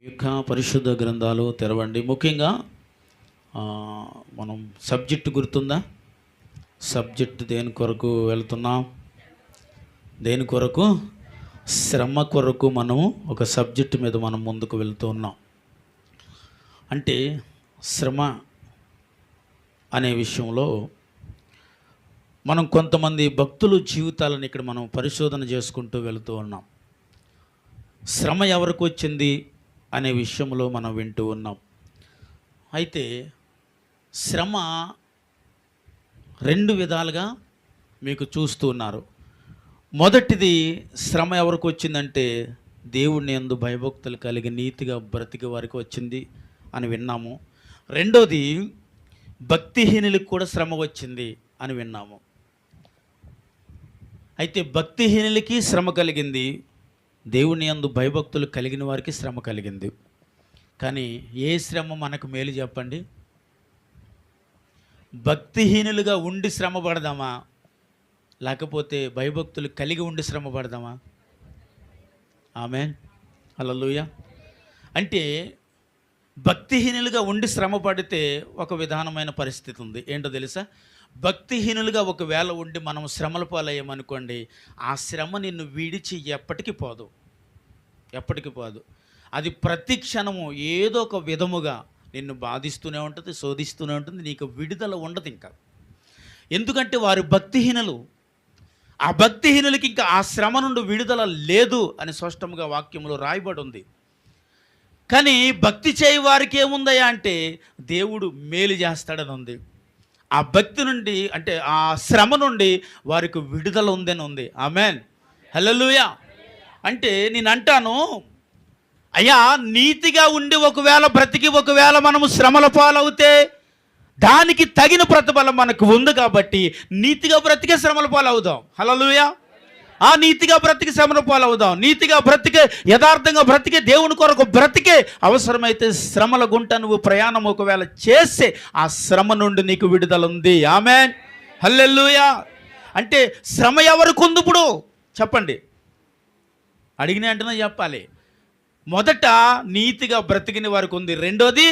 యొక్క పరిశుద్ధ గ్రంథాలు తెరవండి. ముఖ్యంగా మనం సబ్జెక్టు గుర్తుందా? సబ్జెక్టు దేని కొరకు వెళ్తున్నాం? దేని కొరకు? శ్రమ కొరకు మనము ఒక సబ్జెక్టు మీద మనం ముందుకు వెళ్తూ ఉన్నాం. అంటే శ్రమ అనే విషయంలో మనం కొంతమంది భక్తుల జీవితాలను ఇక్కడ మనం పరిశోధన చేసుకుంటూ వెళుతూ ఉన్నాం. శ్రమ ఎవరికి వచ్చింది అనే విషయంలో మనం వింటూ ఉన్నాం. అయితే శ్రమ రెండు విధాలుగా మీకు చూస్తూ ఉన్నారు. మొదటిది శ్రమ ఎవరికి వచ్చిందంటే దేవుని యందు భయభక్తులు కలిగి నీతిగా బ్రతికే వారికి వచ్చింది అని విన్నాము. రెండోది భక్తిహీనులకు కూడా శ్రమ వచ్చింది అని విన్నాము. అయితే భక్తిహీనులకి శ్రమ కలిగింది, దేవుని యందు భయభక్తులు కలిగిన వారికి శ్రమ కలిగింది. కానీ ఏ శ్రమ మనకు మేలు చెప్పండి? భక్తిహీనులుగా ఉండి శ్రమ పడదామా, లేకపోతే భయభక్తులు కలిగి ఉండి శ్రమ పడదామా? ఆమేన్, హల్లెలూయా. అంటే భక్తిహీనులుగా ఉండి శ్రమ పడితే ఒక విధానమైన పరిస్థితి ఉంది. ఏంటో తెలుసా? భక్తిహీనులుగా ఒకవేళ ఉండి మనం శ్రమల పాలయ్యామనుకోండి, ఆ శ్రమ నిన్ను విడిచి ఎప్పటికీ పోదు, ఎప్పటికీ పోదు. అది ప్రతి క్షణము ఏదో ఒక విధముగా నిన్ను బాధిస్తూనే ఉంటుంది, శోధిస్తూనే ఉంటుంది. నీకు విడుదల ఉండదు ఇంకా. ఎందుకంటే వారు భక్తిహీనులు. ఆ భక్తిహీనులకి ఇంకా ఆ శ్రమ నుండి విడుదల లేదు అని స్పష్టంగా వాక్యంలో రాయబడి ఉంది. కానీ భక్తి చేయి వారికి ఏముందయ్యా అంటే దేవుడు మేలు చేస్తాడని ఉంది. ఆ భక్తి నుండి అంటే ఆ శ్రమ నుండి వారికి విడుదల ఉందని ఉంది. ఆమేన్, హల్లెలూయా. అంటే నేను అంటాను, అయ్యా నీతిగా ఉండి ఒకవేళ బ్రతికి ఒకవేళ మనము శ్రమల పాలవుతే దానికి తగిన ప్రతిఫలం మనకు ఉంది. కాబట్టి నీతిగా బ్రతికే శ్రమల పాలవుదాం. హల్లెలూయా. ఆ నీతిగా బ్రతికి శ్రమల పాలవుదాం. నీతిగా బ్రతికే, యథార్థంగా బ్రతికే, దేవుని కొరకు బ్రతికే. అవసరమైతే శ్రమల గుంట నువ్వు ప్రయాణం ఒకవేళ చేస్తే ఆ శ్రమ నుండి నీకు విడుదల ఉంది. ఆమేన్, హల్లెలూయా. అంటే శ్రమ ఎవరికి ఉంది ఇప్పుడు చెప్పండి? అడిగిన వెంటనే చెప్పాలి. మొదట నీతిగా బ్రతికిన వారికి ఉంది, రెండోది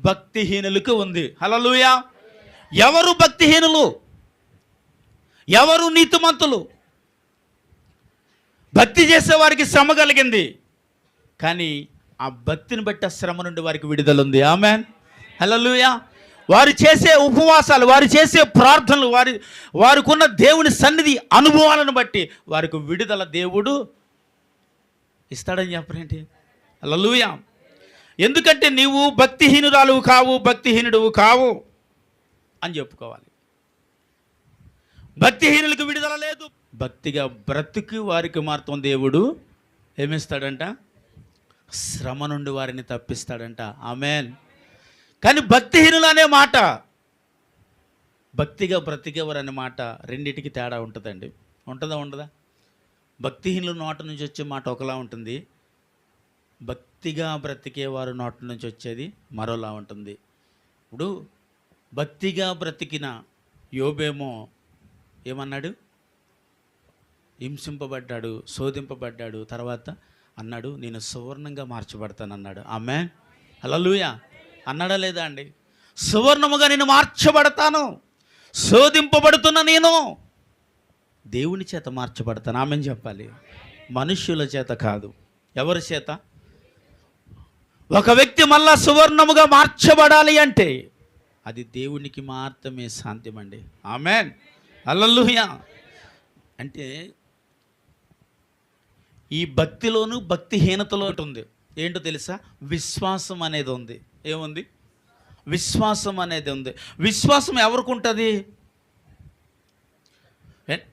భక్తిహీనులకు ఉంది. హల్లెలూయా. ఎవరు భక్తిహీనులు, ఎవరు నీతిమంతులు? భక్తి చేసే వారికి శ్రమ కలిగింది, కానీ ఆ భక్తిని బట్టి ఆ శ్రమ నుండి వారికి విడుదల ఉంది. ఆమేన్, హల్లెలూయా. వారు చేసే ఉపవాసాలు, వారు చేసే ప్రార్థనలు, వారికి ఉన్న దేవుని సన్నిధి అనుభవాలను బట్టి వారికి విడుదల దేవుడు ఇస్తాడని చెప్పరేంటి? హల్లెలూయా. ఎందుకంటే నీవు భక్తిహీనురాలు కావు, భక్తిహీనుడువు కావు అని చెప్పుకోవాలి. భక్తిహీనులకు విడుదల లేదు. భక్తిగా బ్రతికి వారికి మాత్రం దేవుడు ఏమిస్తాడంట? శ్రమ నుండి వారిని తప్పిస్తాడంట. ఆమేన్. కానీ భక్తిహీనులు అనే మాట, భక్తిగా బ్రతికేవారు అనే మాట రెండింటికి తేడా ఉంటుందండి. ఉంటుందా ఉండదా? భక్తిహీనుల నోట నుంచి వచ్చే మాట ఒకలా ఉంటుంది, భక్తిగా బ్రతికేవారు నోట నుంచి వచ్చేది మరోలా ఉంటుంది. ఇప్పుడు భక్తిగా బ్రతికిన యోబేమో ఏమన్నాడు? హింసింపబడ్డాడు, శోధింపబడ్డాడు, తర్వాత అన్నాడు నేను సువర్ణంగా మార్చబడతాను అన్నాడు. ఆమేన్, హల్లెలూయా. అన్నాడా లేదా అండి? సువర్ణముగా నేను మార్చబడతాను, శోధింపబడుతున్న నేను దేవుని చేత మార్చబడతాను. ఆమేన్ చెప్పాలి. మనుష్యుల చేత కాదు. ఎవరి చేత? ఒక వ్యక్తి మళ్ళా సువర్ణముగా మార్చబడాలి అంటే అది దేవునికి మాత్రమే సాధ్యమండి. ఆమేన్, హల్లెలూయా. అంటే ఈ భక్తిలోను భక్తిహీనతలో ఉంది. ఏంటో తెలుసా? విశ్వాసం అనేది ఉంది. ఏముంది? విశ్వాసం అనేది ఉంది. విశ్వాసం ఎవరికి ఉంటుంది?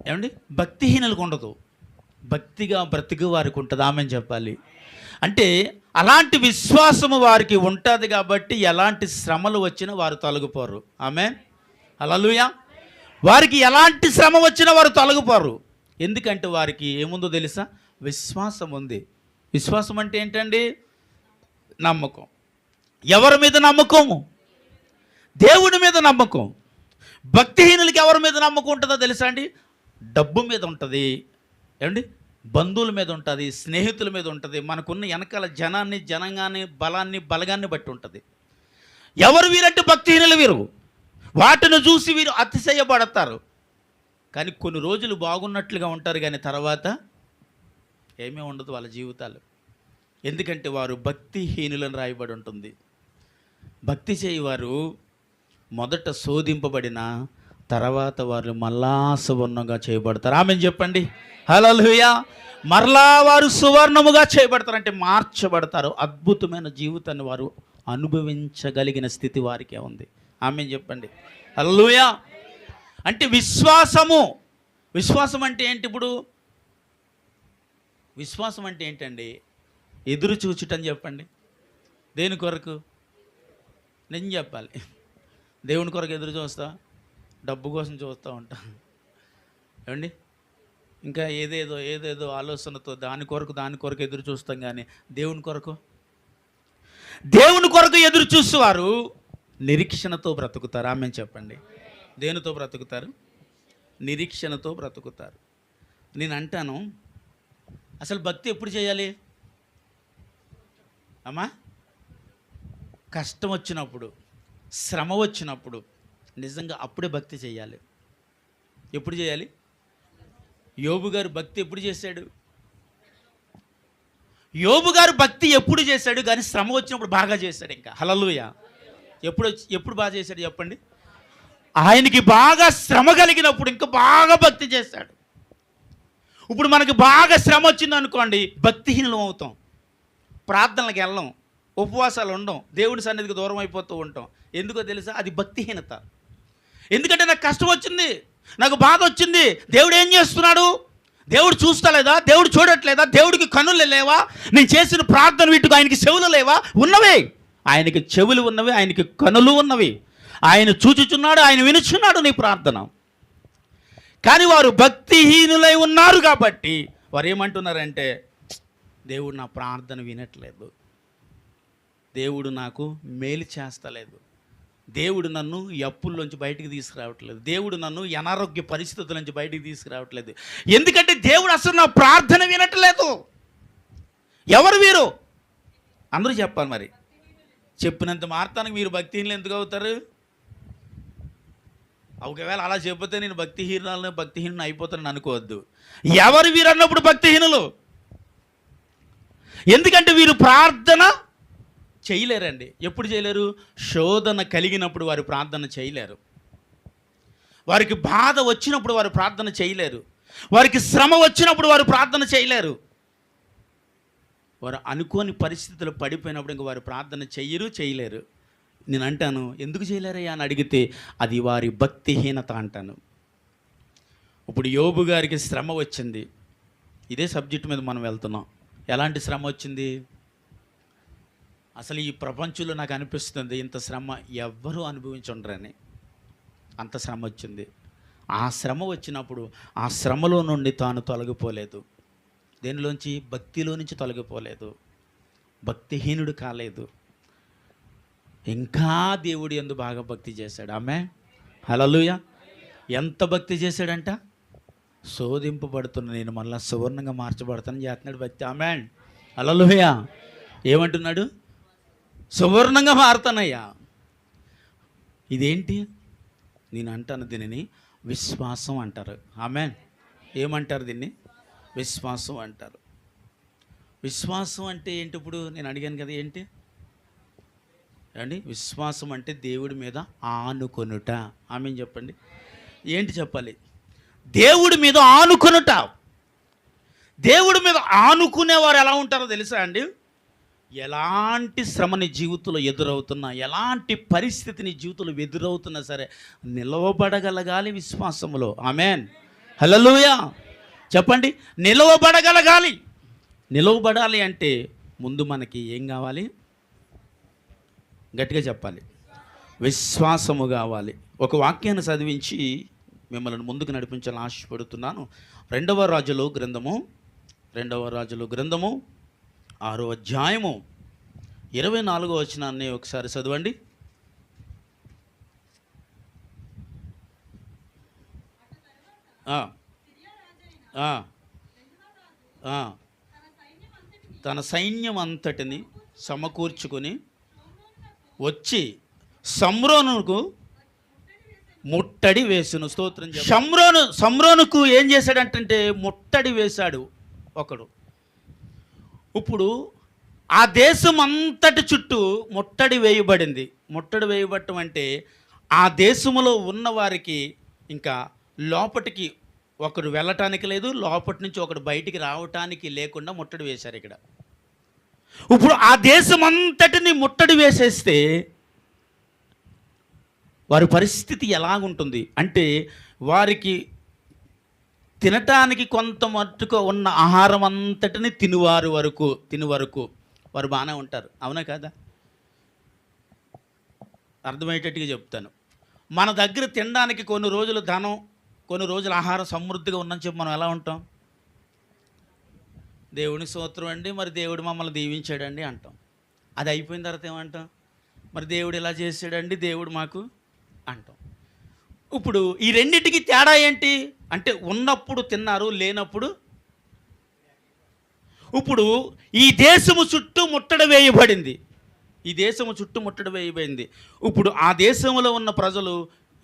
ఏమండి? భక్తిహీనులకు ఉండదు, భక్తిగా బ్రతికి వారికి ఉంటుంది. ఆమేన్ చెప్పాలి. అంటే అలాంటి విశ్వాసము వారికి ఉంటుంది కాబట్టి ఎలాంటి శ్రమలు వచ్చినా వారు తొలగిపోరు. ఆమేన్, హల్లెలూయా. వారికి ఎలాంటి శ్రమ వచ్చినా వారు తొలగిపోరు. ఎందుకంటే వారికి ఏముందో తెలుసా? విశ్వాసం ఉంది. విశ్వాసం అంటే ఏంటండి? నమ్మకం. ఎవరి మీద నమ్మకము? దేవుని మీద నమ్మకం. భక్తిహీనులకి ఎవరి మీద నమ్మకం ఉంటుందో తెలుసా అండి? డబ్బు మీద ఉంటుంది, ఏమండి? బంధువుల మీద ఉంటుంది, స్నేహితుల మీద ఉంటుంది, మనకున్న వెనకాల జనంగాన్ని బలగాన్ని బట్టి ఉంటుంది. ఎవరు వీరంటే భక్తిహీనులు వీరు. వాటిని చూసి వీరు అతిశయపడతారు. కానీ కొన్ని రోజులు బాగున్నట్లుగా ఉంటారు, కానీ తర్వాత ఏమీ ఉండదు వాళ్ళ జీవితాలు. ఎందుకంటే వారు భక్తిహీనులను రాయబడి ఉంటుంది. భక్తి చేయవారు మొదట శోధింపబడిన తర్వాత వారు మళ్ళా సువర్ణంగా చేయబడతారు. ఆమెను చెప్పండి హల్లెలూయా. మరలా వారు సువర్ణముగా చేయబడతారు, అంటే మార్చబడతారు. అద్భుతమైన జీవితాన్ని వారు అనుభవించగలిగిన స్థితి వారికే ఉంది. ఆమెను చెప్పండి హల్లెలూయా. అంటే విశ్వాసం అంటే ఏంటి? ఇప్పుడు విశ్వాసం అంటే ఏంటండి? ఎదురు చూచుటని చెప్పండి. దేని కొరకు? నేను చెప్పాలి. దేవుని కొరకు ఎదురు చూస్తా, డబ్బు కోసం చూస్తూ ఉంటా ఏమండి, ఇంకా ఏదేదో ఆలోచనతో దాని కొరకు ఎదురు చూస్తాం. కానీ దేవుని కొరకు ఎదురు చూసేవారు నిరీక్షణతో బ్రతుకుతారు. ఆమె చెప్పండి. దేనితో బ్రతుకుతారు? నిరీక్షణతో బ్రతుకుతారు. నేను అంటాను, అసలు భక్తి ఎప్పుడు చేయాలి అమ్మా? కష్టం వచ్చినప్పుడు, శ్రమ వచ్చినప్పుడు, నిజంగా అప్పుడే భక్తి చేయాలి. ఎప్పుడు చేయాలి? యోబు గారు భక్తి ఎప్పుడు చేశాడు? యోబు గారు భక్తి ఎప్పుడు చేశాడు? కానీ శ్రమ వచ్చినప్పుడు బాగా చేశాడు. ఇంకా హల్లెలూయా. ఎప్పుడు బాగా చేశాడు చెప్పండి? ఆయనకి బాగా శ్రమ కలిగినప్పుడు ఇంకా బాగా భక్తి చేశాడు. ఇప్పుడు మనకి బాగా శ్రమ వచ్చింది అనుకోండి, భక్తిహీనులం అవుతాం. ప్రార్థనలకు వెళ్ళం, ఉపవాసాలు ఉండం, దేవుడి సన్నిధికి దూరం అయిపోతూ ఉంటాం. ఎందుకో తెలుసా? అది భక్తిహీనత. ఎందుకంటే నాకు కష్టం వచ్చింది, నాకు బాధ వచ్చింది, దేవుడు ఏం చేస్తున్నాడు? దేవుడు చూస్తలేదా? దేవుడు చూడట్లేదా? దేవుడికి కనులు లేవా? నేను చేసిన ప్రార్థన వీటికి ఆయనకి చెవులు లేవా? ఉన్నవే. ఆయనకి చెవులు ఉన్నవి, ఆయనకి కనులు ఉన్నవి. ఆయన చూచుచున్నాడు, ఆయన వినుచున్నాడు నీ ప్రార్థన. కానీ వారు భక్తిహీనులై ఉన్నారు కాబట్టి వారు ఏమంటున్నారంటే, దేవుడు నా ప్రార్థన వినట్లేదు, దేవుడు నాకు మేలు చేస్తలేదు, దేవుడు నన్ను అప్పుల్లోంచి బయటికి తీసుకురావట్లేదు, దేవుడు నన్ను అనారోగ్య పరిస్థితుల నుంచి బయటికి తీసుకురావట్లేదు. ఎందుకంటే దేవుడు అసలు నా ప్రార్థన వినట్లేదు. ఎవరు వీరు? అందరూ చెప్పాలి. మరి చెప్పినంత మాత్రానికి మీరు భక్తిహీనులు ఎందుకు అవుతారు? ఒకవేళ అలా చెప్పితే నేను భక్తిహీనుని అయిపోతానని అనుకోవద్దు. ఎవరు వీరు అన్నప్పుడు భక్తిహీనులు? ఎందుకంటే వీరు ప్రార్థన చేయలేరండి. ఎప్పుడు చేయలేరు? శోధన కలిగినప్పుడు వారు ప్రార్థన చేయలేరు. వారికి బాధ వచ్చినప్పుడు వారు ప్రార్థన చేయలేరు. వారికి శ్రమ వచ్చినప్పుడు వారు ప్రార్థన చేయలేరు. వారు అనుకోని పరిస్థితులు పడిపోయినప్పుడు ఇంకా వారు ప్రార్థన చేయలేరు. నేను అంటాను, ఎందుకు చేయలేరయ్యా అని అడిగితే అది వారి భక్తిహీనత అంటాను. ఇప్పుడు యోబు గారికి శ్రమ వచ్చింది. ఇదే సబ్జెక్ట్ మీద మనం వెళ్తున్నాం. ఎలాంటి శ్రమ వచ్చింది? అసలు ఈ ప్రపంచంలో నాకు అనిపిస్తుంది ఇంత శ్రమ ఎవ్వరూ అనుభవించుండరని. అంత శ్రమ వచ్చింది. ఆ శ్రమ వచ్చినప్పుడు ఆ శ్రమలో నుండి తాను తొలగిపోలేదు. దేనిలోంచి? భక్తిలో నుంచి తొలగిపోలేదు. భక్తిహీనుడు కాలేదు. ఇంకా దేవుడి యందు బాగా భక్తి చేశాడు. ఆమె హల్లెలూయా. ఎంత భక్తి చేశాడంట? శోధింపబడుతున్న నేను మళ్ళీ సువర్ణంగా మార్చబడతానని చేస్తున్నాడు భక్తి. ఆమె హల్లెలూయా. ఏమంటున్నాడు? సువర్ణంగా మారుతానయ్యా. ఇదేంటి? నేను అంటాను, దీనిని విశ్వాసం అంటారు. ఆమె ఏమంటారు? దీన్ని విశ్వాసం అంటారు. విశ్వాసం అంటే ఏంటి? ఇప్పుడు నేను అడిగాను కదా, ఏంటి అండి? విశ్వాసం అంటే దేవుడి మీద ఆనుకొనుట. ఆమె చెప్పండి. ఏంటి చెప్పాలి? దేవుడి మీద ఆనుకొనుట. దేవుడి మీద ఆనుకునేవారు ఎలా ఉంటారో తెలుసా అండి? ఎలాంటి శ్రమ నీ జీవితంలో ఎదురవుతున్నా, ఎలాంటి పరిస్థితి నీ జీవితంలో ఎదురవుతున్నా సరే నిలవబడగలగాలి విశ్వాసములో. Amen hallelujah. చెప్పండి, నిలవబడగలగాలి. నిలవబడాలి అంటే ముందు మనకి ఏం కావాలి? గట్టిగా చెప్పాలి, విశ్వాసము కావాలి. ఒక వాక్యాన్ని చదివించి మిమ్మల్ని ముందుకు నడిపించాలని ఆశపడుతున్నాను. రెండవ రాజుల గ్రంథము 6వ అధ్యాయము 24వ వచనాన్ని ఒకసారి చదవండి. తన సైన్యం అంతటిని సమకూర్చుకొని వచ్చి షమ్రోనుకు ముట్టడి వేసును. స్తోత్రం. షమ్రోనుకు ఏం చేశాడంటే ముట్టడి వేశాడు ఒకడు. ఇప్పుడు ఆ దేశం అంతటి చుట్టూ ముట్టడి వేయబడింది. ముట్టడి వేయబడటం అంటే ఆ దేశంలో ఉన్న వారికి ఇంకా లోపటికి ఒకడు వెళ్ళటానికి లేదు, లోపటి నుంచి ఒకడు బయటికి రావటానికి లేకుండా ముట్టడి వేశారు ఇక్కడ. ఇప్పుడు ఆ దేశం అంతటిని ముట్టడి వేసేస్తే వారి పరిస్థితి ఎలాగుంటుంది అంటే, వారికి తినటానికి కొంత మట్టుకు ఉన్న ఆహారం అంతటిని తిని వరకు వారు బాగానే ఉంటారు. అవునా కాదా? అర్థమయ్యేటట్టుగా చెప్తాను. మన దగ్గర తినడానికి కొన్ని రోజులు ధనం, కొన్ని రోజులు ఆహారం సమృద్ధిగా ఉందని చెప్పి మనం ఎలా ఉంటాం? దేవుని స్తోత్రం అండి, మరి దేవుడు మమ్మల్ని దీవించాడండి అంటాం. అది అయిపోయిన తర్వాత ఏమంటాం? మరి దేవుడు ఇలా చేశాడండి, దేవుడు మాకు అంటాం. ఇప్పుడు ఈ రెండింటికి తేడా ఏంటి అంటే, ఉన్నప్పుడు తిన్నారు, లేనప్పుడు. ఇప్పుడు ఈ దేశము చుట్టూ ముట్టడి వేయబడింది. ఇప్పుడు ఆ దేశంలో ఉన్న ప్రజలు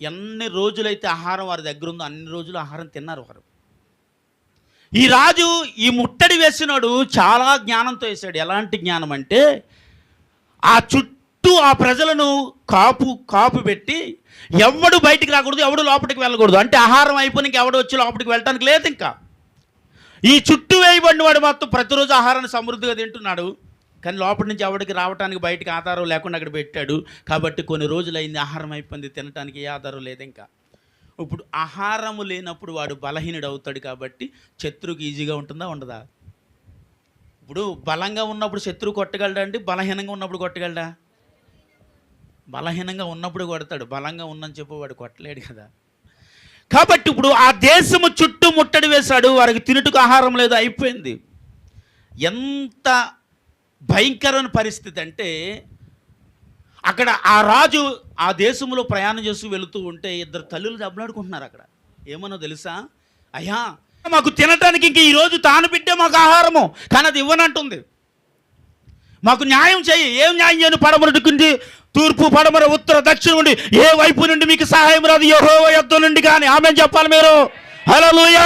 ఎన్ని రోజులైతే ఆహారం వారి దగ్గర ఉందో అన్ని రోజులు ఆహారం తిన్నారు వారు. ఈ రాజు ఈ ముట్టడి వేసినాడు చాలా జ్ఞానంతో వేశాడు. ఎలాంటి జ్ఞానం అంటే, ఆ చుట్టూ ఆ ప్రజలను కాపు పెట్టి ఎవడు బయటికి రాకూడదు, ఎవడు లోపలికి వెళ్ళకూడదు. అంటే ఆహారం అయిపోయినాక ఎవడు వచ్చి లోపలికి వెళ్ళటానికి లేదు. ఇంకా ఈ చుట్టూ వేయబడిన వాడు మాత్రం ప్రతిరోజు ఆహారాన్ని సమృద్ధిగా తింటున్నాడు, కానీ లోపలి నుంచి ఎవడికి రావడానికి బయటికి ఆధారం లేకుండా అక్కడ పెట్టాడు. కాబట్టి కొన్ని రోజులు అయింది, ఆహారం అయిపోయింది, తినడానికి ఏ ఆధారం లేదు ఇంకా. ఇప్పుడు ఆహారము లేనప్పుడు వాడు బలహీనుడు అవుతాడు. కాబట్టి శత్రువుకి ఈజీగా ఉంటుందా, ఉండదా? ఇప్పుడు బలంగా ఉన్నప్పుడు శత్రువు కొట్టగలడా అండి? బలహీనంగా ఉన్నప్పుడు కొట్టగలడా? బలహీనంగా ఉన్నప్పుడు కొడతాడు, బలంగా ఉందని చెప్పి వాడు కొట్టలేడు కదా. కాబట్టి ఇప్పుడు ఆ దేశము చుట్టూ ముట్టడి వేశాడు, వారికి తినుటకు ఆహారం లేదు, అయిపోయింది. ఎంత భయంకరమైన పరిస్థితి అంటే, అక్కడ ఆ రాజు ఆ దేశంలో ప్రయాణం చేస్తూ వెళుతూ ఉంటే ఇద్దరు తల్లులు దెబ్బలాడుకుంటున్నారు అక్కడ. ఏమన్నా తెలుసా? అయ్యా, మాకు తినటానికి ఇంక ఈరోజు తాను బిడ్డే మాకు ఆహారము, కానీ అది ఇవ్వనంటుంది. మాకు న్యాయం చేయి. ఏం న్యాయం చేయను? పడమరటి తూర్పు, పడమర, ఉత్తర, దక్షిణం నుండి ఏ వైపు నుండి మీకు సహాయం రాదు, యెహోవా యొద్ద నుండి కానీ. ఆమేన్ చెప్పాలి మీరు. హల్లెలూయా.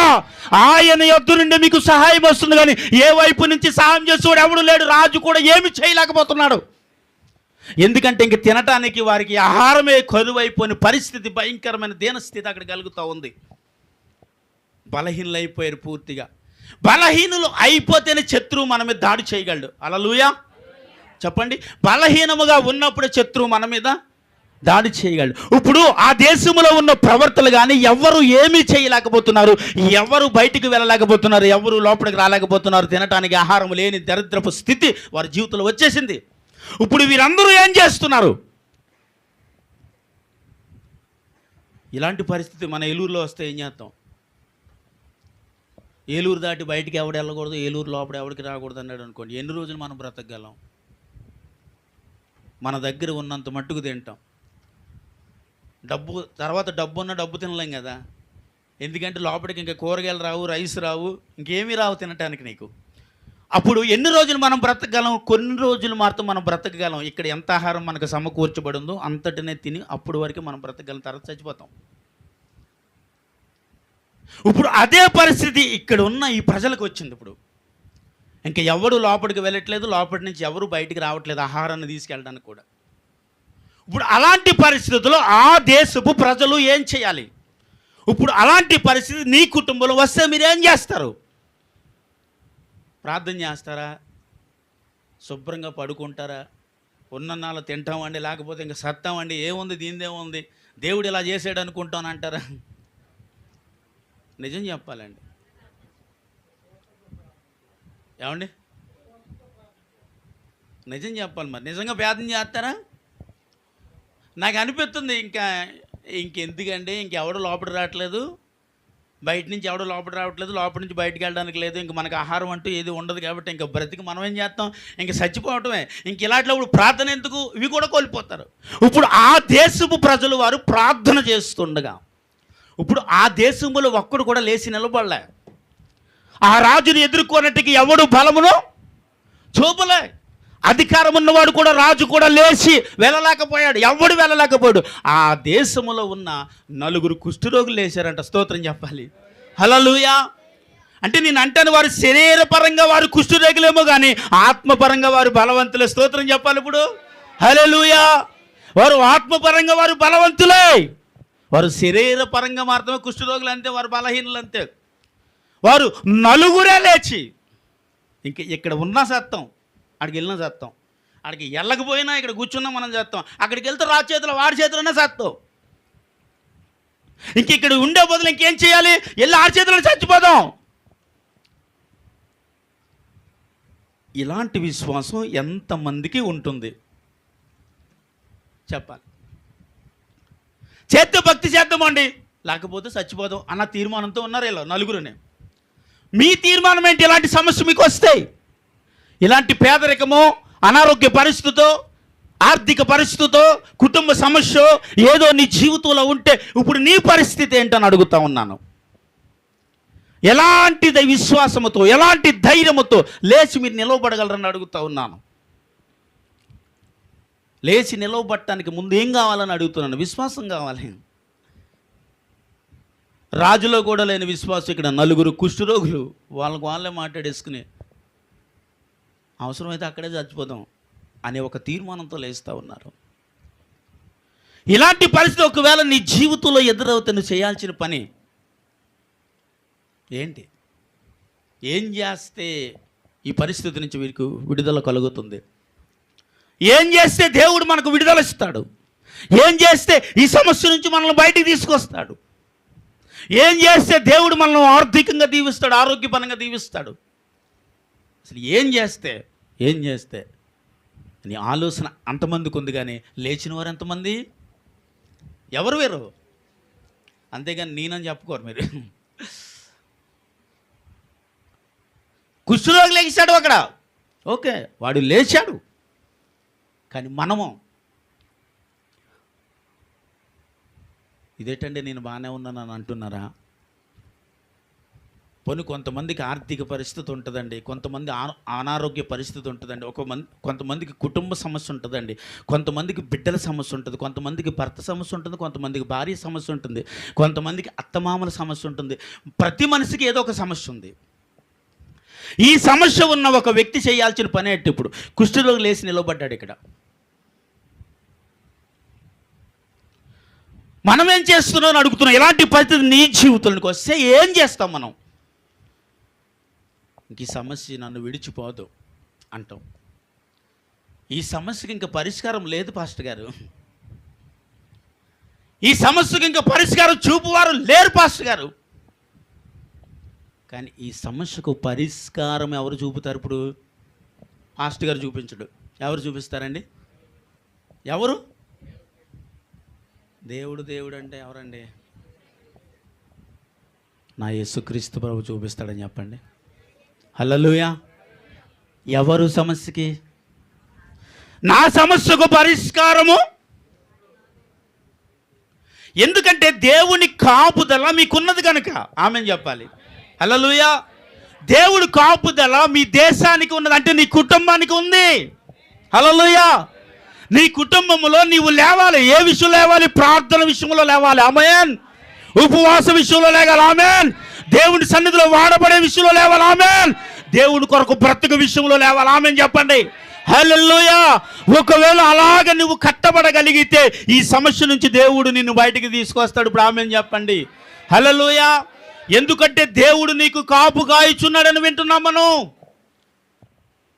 ఆయన యొద్ద నుండి మీకు సహాయం వస్తుంది, కానీ ఏ వైపు నుంచి సహాయం చేసేవాడు ఎవడు లేడు. రాజు కూడా ఏమి చేయలేకపోతున్నాడు. ఎందుకంటే ఇంక తినటానికి వారికి ఆహారమే కరువైపోయిన పరిస్థితి, భయంకరమైన దీనస్థితి అక్కడ కలుగుతూ ఉంది. బలహీనులు అయిపోయారు పూర్తిగా. బలహీనులు అయిపోతేనే శత్రువు మన మీద దాడి చేయగలడు. హల్లెలూయా చెప్పండి. బలహీనముగా ఉన్నప్పుడు శత్రువు మన మీద దాడి చేయగలడు. ఇప్పుడు ఆ దేశంలో ఉన్న ప్రవర్తలు కానీ ఎవరు ఏమీ చేయలేకపోతున్నారు, ఎవరు బయటికి వెళ్ళలేకపోతున్నారు, ఎవరు లోపలికి రాలేకపోతున్నారు. తినటానికి ఆహారం లేని దరిద్రపు స్థితి వారి జీవితంలో వచ్చేసింది. ఇప్పుడు వీరందరూ ఏం చేస్తున్నారు? ఇలాంటి పరిస్థితి మన ఏలూరులో వస్తే ఏం చేస్తాం? ఏలూరు దాటి బయటికి ఎవడు వెళ్ళకూడదు, ఏలూరు లోపల ఎవరికి రాకూడదు అన్నాడు అనుకోండి, ఎన్ని రోజులు మనం బ్రతకగలం? మన దగ్గర ఉన్నంత మట్టుకు తింటాం. డబ్బు ఉన్న డబ్బు తినలేం కదా. ఎందుకంటే లోపలికి ఇంకా కూరగాయలు రావు, రైస్ రావు, ఇంకేమీ రావు తినటానికి నీకు. అప్పుడు ఎన్ని రోజులు మనం బ్రతకగలం? కొన్ని రోజులు మాత్రం మనం బ్రతకగలం. ఇక్కడ ఎంత ఆహారం మనకు సమకూర్చబడిందో అంతటినే తిని అప్పుడు వరకు మనం బ్రతకగలం, తర్వాత చచ్చిపోతాం. ఇప్పుడు అదే పరిస్థితి ఇక్కడ ఉన్న ఈ ప్రజలకు వచ్చింది. ఇప్పుడు ఇంకా ఎవడు లోపలికి వెళ్ళట్లేదు, లోపలి నుంచి ఎవరు బయటికి రావట్లేదు ఆహారాన్ని తీసుకెళ్ళడానికి కూడా. ఇప్పుడు అలాంటి పరిస్థితుల్లో ఆ దేశపు ప్రజలు ఏం చేయాలి? ఇప్పుడు అలాంటి పరిస్థితి నీ కుటుంబంలో వస్తే మీరేం చేస్తారు? ప్రార్థన చేస్తారా? శుభ్రంగా పడుకుంటారా? ఉన్నన్నాళ్ళు తింటామండి, లేకపోతే ఇంకా సత్తామండి, ఏముంది దీనిదేముంది, దేవుడు ఇలా చేసాడు అనుకుంటానంటారా? నిజం చెప్పాలండి. ఏమండి? నిజం చెప్పాలి. మరి నిజంగా ప్రార్థన చేస్తారా? నాకు అనిపిస్తుంది ఇంకెందుకండి, ఇంకెవడు లోపలికి రావట్లేదు, బయట నుంచి ఎవడో లోపలికి రావట్లేదు, లోపలి నుంచి బయటికి వెళ్ళడానికి లేదు, ఇంక మనకు ఆహారం అంటూ ఏది ఉండదు, కాబట్టి ఇంకా బ్రతికి మనం ఏం చేస్తాం? ఇంక చచ్చిపోవటమే. ఇంక ఇలాంటిప్పుడు ప్రార్థన ఎందుకు? ఇవి కూడా కోల్పోతారు. ఇప్పుడు ఆ దేశపు ప్రజలు వారు ప్రార్థన చేస్తుండగా ఇప్పుడు ఆ దేశంలో ఒక్కడు కూడా లేచి నిలబడలే. ఆ రాజుని ఎదుర్కొన్నట్టుకి ఎవడు బలమును చూపలే. అధికారం ఉన్నవాడు కూడా, రాజు కూడా లేచి వెళ్ళలేకపోయాడు, ఎవడు వెళ్ళలేకపోయాడు. ఆ దేశంలో ఉన్న 4 కుష్ఠరోగులు లేచారంట. స్తోత్రం చెప్పాలి. హల్లెలూయా. అంటే నేను అంటాను, వారు శరీరపరంగా వారు కుష్ఠరోగులేమో కానీ ఆత్మపరంగా వారు బలవంతులే. స్తోత్రం చెప్పాలి ఇప్పుడు. హల్లెలూయా. వారు ఆత్మపరంగా వారు బలవంతులే. వారు శరీరపరంగా మాత్రమే కుష్ఠరోగులు అంతే, వారు బలహీనులు అంతే. వారు 4 లేచి, ఇంక ఇక్కడ ఉన్న సత్తం, అక్కడికి వెళ్ళిన సత్తం, అక్కడికి వెళ్ళకపోయినా ఇక్కడ కూర్చున్నా మనం చేస్తాం, అక్కడికి వెళ్తే రాజు చేతిలో వాడి చేతిలోనే సత్తం. ఇంక ఇక్కడ ఉండే బదులు ఇంకేం చేయాలి? వెళ్ళి ఆడి చేతిలో చచ్చిపోదాం. ఇలాంటి విశ్వాసం ఎంతమందికి ఉంటుంది చెప్పాలి. చేస్తే భక్తి చేద్దామండి, లేకపోతే చచ్చిపోదాం అన్న తీర్మానంతో ఉన్నారు ఇలా 4. మీ తీర్మానం ఏంటి? ఇలాంటి సమస్య మీకు వస్తాయి, ఇలాంటి పేదరికమో, అనారోగ్య పరిస్థితితో, ఆర్థిక పరిస్థితితో, కుటుంబ సమస్య ఏదో నీ జీవితంలో ఉంటే ఇప్పుడు నీ పరిస్థితి ఏంటని అడుగుతా ఉన్నాను. ఎలాంటి విశ్వాసముతో, ఎలాంటి ధైర్యముతో లేచి మీరు నిలవబడగలరని అడుగుతా ఉన్నాను. లేచి నిలవబడటానికి ముందు ఏం కావాలని అడుగుతున్నాను? విశ్వాసం కావాలి. రాజులో కూడా లేని విశ్వాసం ఇక్కడ 4 కుష్ఠరోగులు వాళ్ళకు వాళ్ళే మాట్లాడేసుకుని అవసరమైతే అక్కడే చచ్చిపోదాం అనే ఒక తీర్మానంతో లేస్తూ ఉన్నారు. ఇలాంటి పరిస్థితి ఒకవేళ నీ జీవితంలో ఎదురవుతే నువ్వు చేయాల్సిన పని ఏంటి? ఏం చేస్తే ఈ పరిస్థితి నుంచి వీరికి విడుదల కలుగుతుంది? ఏం చేస్తే దేవుడు మనకు విడుదల ఇస్తాడు? ఏం చేస్తే ఈ సమస్య నుంచి మనల్ని బయటికి తీసుకొస్తాడు? ఏం చేస్తే దేవుడు మనల్ని ఆర్థికంగా దీవిస్తాడు, ఆరోగ్యపరంగా దీవిస్తాడు? అసలు ఏం చేస్తే నీ ఆలోచన అంతమందికి ఉంది, కానీ లేచిన వారు ఎంతమంది? ఎవరు వేరు? అంతేగాని నేనని చెప్పుకోరు మీరు. కుష్ఠరోగి లేచాడు అక్కడ, ఓకే, వాడు లేచాడు. కానీ మనము ఇదేంటంటే నేను బాగానే ఉన్నానని అంటున్నారా? పోనీ కొంతమందికి ఆర్థిక పరిస్థితి ఉంటుందండి, కొంతమంది అనారోగ్య పరిస్థితి ఉంటుందండి, కొంతమందికి కుటుంబ సమస్య ఉంటుందండి, కొంతమందికి బిడ్డల సమస్య ఉంటుంది, కొంతమందికి భర్త సమస్య ఉంటుంది, కొంతమందికి భార్య సమస్య ఉంటుంది, కొంతమందికి అత్తమామల సమస్య ఉంటుంది. ప్రతి మనిషికి ఏదో ఒక సమస్య ఉంది. ఈ సమస్య ఉన్న ఒక వ్యక్తి చేయాల్సిన పని ఏంటి? ఇప్పుడు కుష్ఠరోగి లేచి నిలబడ్డాడు ఇక్కడ. మనం ఏం చేస్తున్నాం అని అడుగుతున్నాం. ఇలాంటి పరిస్థితి నీ జీవితానికి వస్తే ఏం చేస్తాం మనం? ఇంక ఈ సమస్య నన్ను విడిచిపోదు అంటాం. ఈ సమస్యకి ఇంకా పరిష్కారం లేదు పాస్టర్ గారు, ఈ సమస్యకి ఇంకా పరిష్కారం చూపువారు లేరు పాస్టర్ గారు. కానీ ఈ సమస్యకు పరిష్కారం ఎవరు చూపుతారు? ఇప్పుడు పాస్టర్ గారు చూపించడు, ఎవరు చూపిస్తారండి? ఎవరు? దేవుడు అంటే ఎవరండి? నా యేసుక్రీస్తు ప్రభు చూపిస్తాడని చెప్పండి. హల్లెలూయా. ఎవరు సమస్యకి? నా సమస్యకు పరిష్కారము. ఎందుకంటే దేవుని కాపుదల మీకున్నది కనుక. ఆమెన్ చెప్పాలి. హల్లెలూయా. దేవుడు కాపుదల మీ దేశానికి ఉన్నది, అంటే నీ కుటుంబానికి ఉంది. హల్లెలూయా. నీ కుటుంబంలో నీవు లేవాలి. ఏ విషయంలో లేవాలి? ప్రార్థన విషయంలో లేవాలి. ఆమేన్. ఉపవాస విషయంలో లేవాలి. ఆమేన్. దేవుని సన్నిధిలో వాడబడే విషయంలో లేవాలి. ఆమేన్. దేవుని కొరకు బ్రతుకు విషయంలో లేవాలి. ఆమేన్ చెప్పండి. హల్లెలూయా. ఒకవేళ అలాగ నువ్వు కట్టబడగలిగితే ఈ సమస్య నుంచి దేవుడు నిన్ను బయటికి తీసుకొస్తాడు. ఇప్పుడు ఆమేన్ చెప్పండి. హల్లెలూయా. ఎందుకంటే దేవుడు నీకు కాపు కాయిచున్నాడని వింటున్నాం మనం.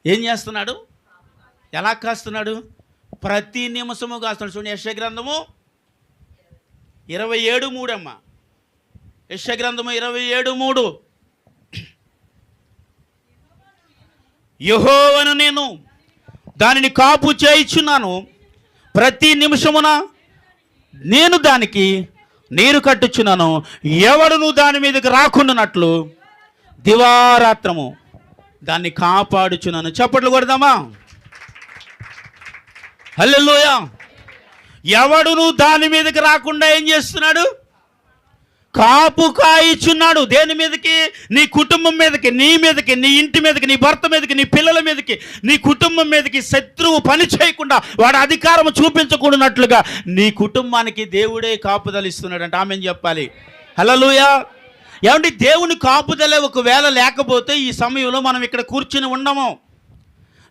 ఏం చేస్తున్నాడు? ఎలా కాస్తున్నాడు? ప్రతి నిమిషము కాస్తున్నాడు. చూడండి, యెషయా గ్రంథము 27:3 అమ్మ. యెషయా గ్రంథము 27:3. యెహోవాను నేను దానిని కాపు చేయుచున్నాను, ప్రతి నిమిషమున నేను దానికి నీరు కట్టుచున్నాను, ఎవడును దాని మీదకి రాకుండానట్లు దివారాత్రము దాన్ని కాపాడుచున్నాను. చప్పట్లు కొడదామా? హల్లెలూయా. ఎవడును దాని మీదకి రాకుండా ఏం చేస్తున్నాడు? కాపు కాయిచున్నాడు. దేని మీదకి? నీ కుటుంబం మీదకి, నీ మీదకి, నీ ఇంటి మీదకి, నీ భర్త మీదకి, నీ పిల్లల మీదకి, నీ కుటుంబం మీదకి శత్రువు పని చేయకుండా, వాడు అధికారం చూపించకూడనట్లుగా నీ కుటుంబానికి దేవుడే కాపుదల ఇస్తున్నాడు అంటే ఆమెను చెప్పాలి. హల్లెలూయా. ఏమంటే దేవుని కాపుదల ఒకవేళ లేకపోతే ఈ సమయంలో మనం ఇక్కడ కూర్చుని ఉండము.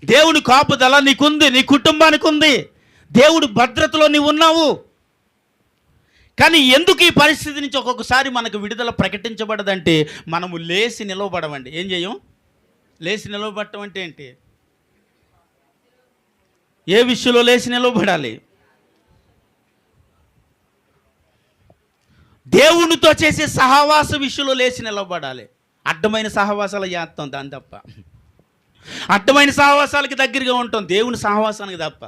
దేవుని కాపుదల నీకుంది, నీ కుటుంబానికి ఉంది. దేవుడు భద్రతలో నీవు ఉన్నావు. కానీ ఎందుకు ఈ పరిస్థితి నుంచి ఒక్కొక్కసారి మనకు విడుదల ప్రకటించబడదంటే మనము లేచి నిలవబడమండి. ఏం చేయం? లేచి నిలవబడటం అంటే ఏంటి? ఏ విషయంలో లేచి నిలవబడాలి? దేవునితో చేసే సహవాస విషయంలో లేచి నిలవబడాలి. అడ్డమైన సహవాసాలు చేస్తాం దాని తప్ప. అడ్డమైన సహవాసాలకి దగ్గరగా ఉంటాం, దేవుని సహవాసానికి తప్ప.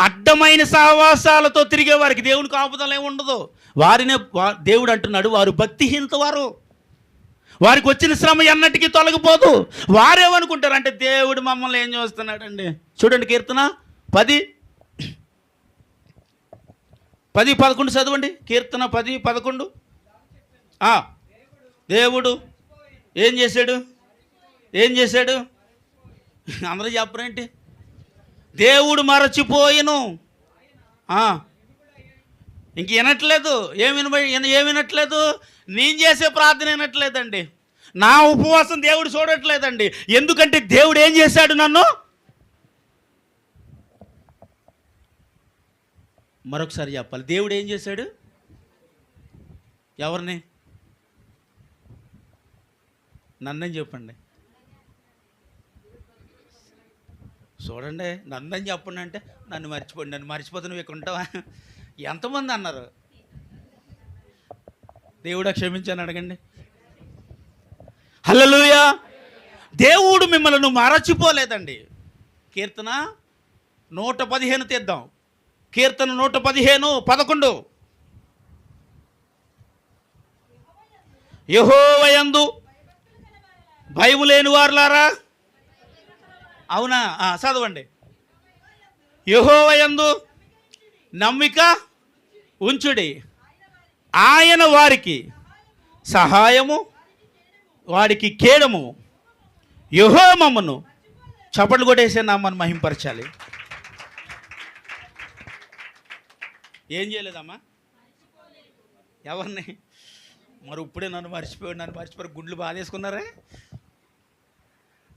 అడ్డమైన సహవాసాలతో తిరిగే వారికి దేవుని కాపుదల ఏమి ఉండదు. వారినే దేవుడు అంటున్నాడు, వారు భక్తిహీనత వారు, వారికి వచ్చిన శ్రమ ఎన్నటికీ తొలగిపోదు. వారేమనుకుంటారు అంటే దేవుడు మమ్మల్ని ఏం చేస్తున్నాడండి. చూడండి కీర్తన 10:11 చదవండి. కీర్తన 10:11. దేవుడు ఏం చేశాడు? అందరూ చెప్పరేంటి? దేవుడు మరచిపోయిను. ఇంక వినట్లేదు. ఏం వినట్లేదు? నేను చేసే ప్రార్థన వినట్లేదండి. నా ఉపవాసం దేవుడు చూడట్లేదండి. ఎందుకంటే దేవుడు ఏం చేశాడు? నన్ను మరొకసారి చెప్పాలి. దేవుడు ఏం చేశాడు? ఎవరిని? నన్నని చెప్పండి. చూడండి, నన్నని చెప్పండి అంటే నన్ను మర్చిపోతే నువ్వు ఇక్కడ ఉంటావా? ఎంతమంది అన్నారు? దేవుడా క్షమించాను అడగండి. హల్లెలూయా. దేవుడు మిమ్మల్ని మరచిపోలేదండి. కీర్తన 115 తీద్దాం. కీర్తన 115:11. యెహోవాయందు భయము లేని వారులారా. అవునా? చదవండి. యెహోవాయందు నమ్మిక ఉంచుడి, ఆయన వారికి సహాయము, వాడికి కేడము. యెహోవా మమ్మను చప్పట్లు కొట్టేసే నామని మహింపరచాలి. ఏం చేయలేదమ్మా? ఎవరిని? మరి ఇప్పుడే నన్ను మర్చిపోయి గుండ్లు బాధేసుకున్నారే.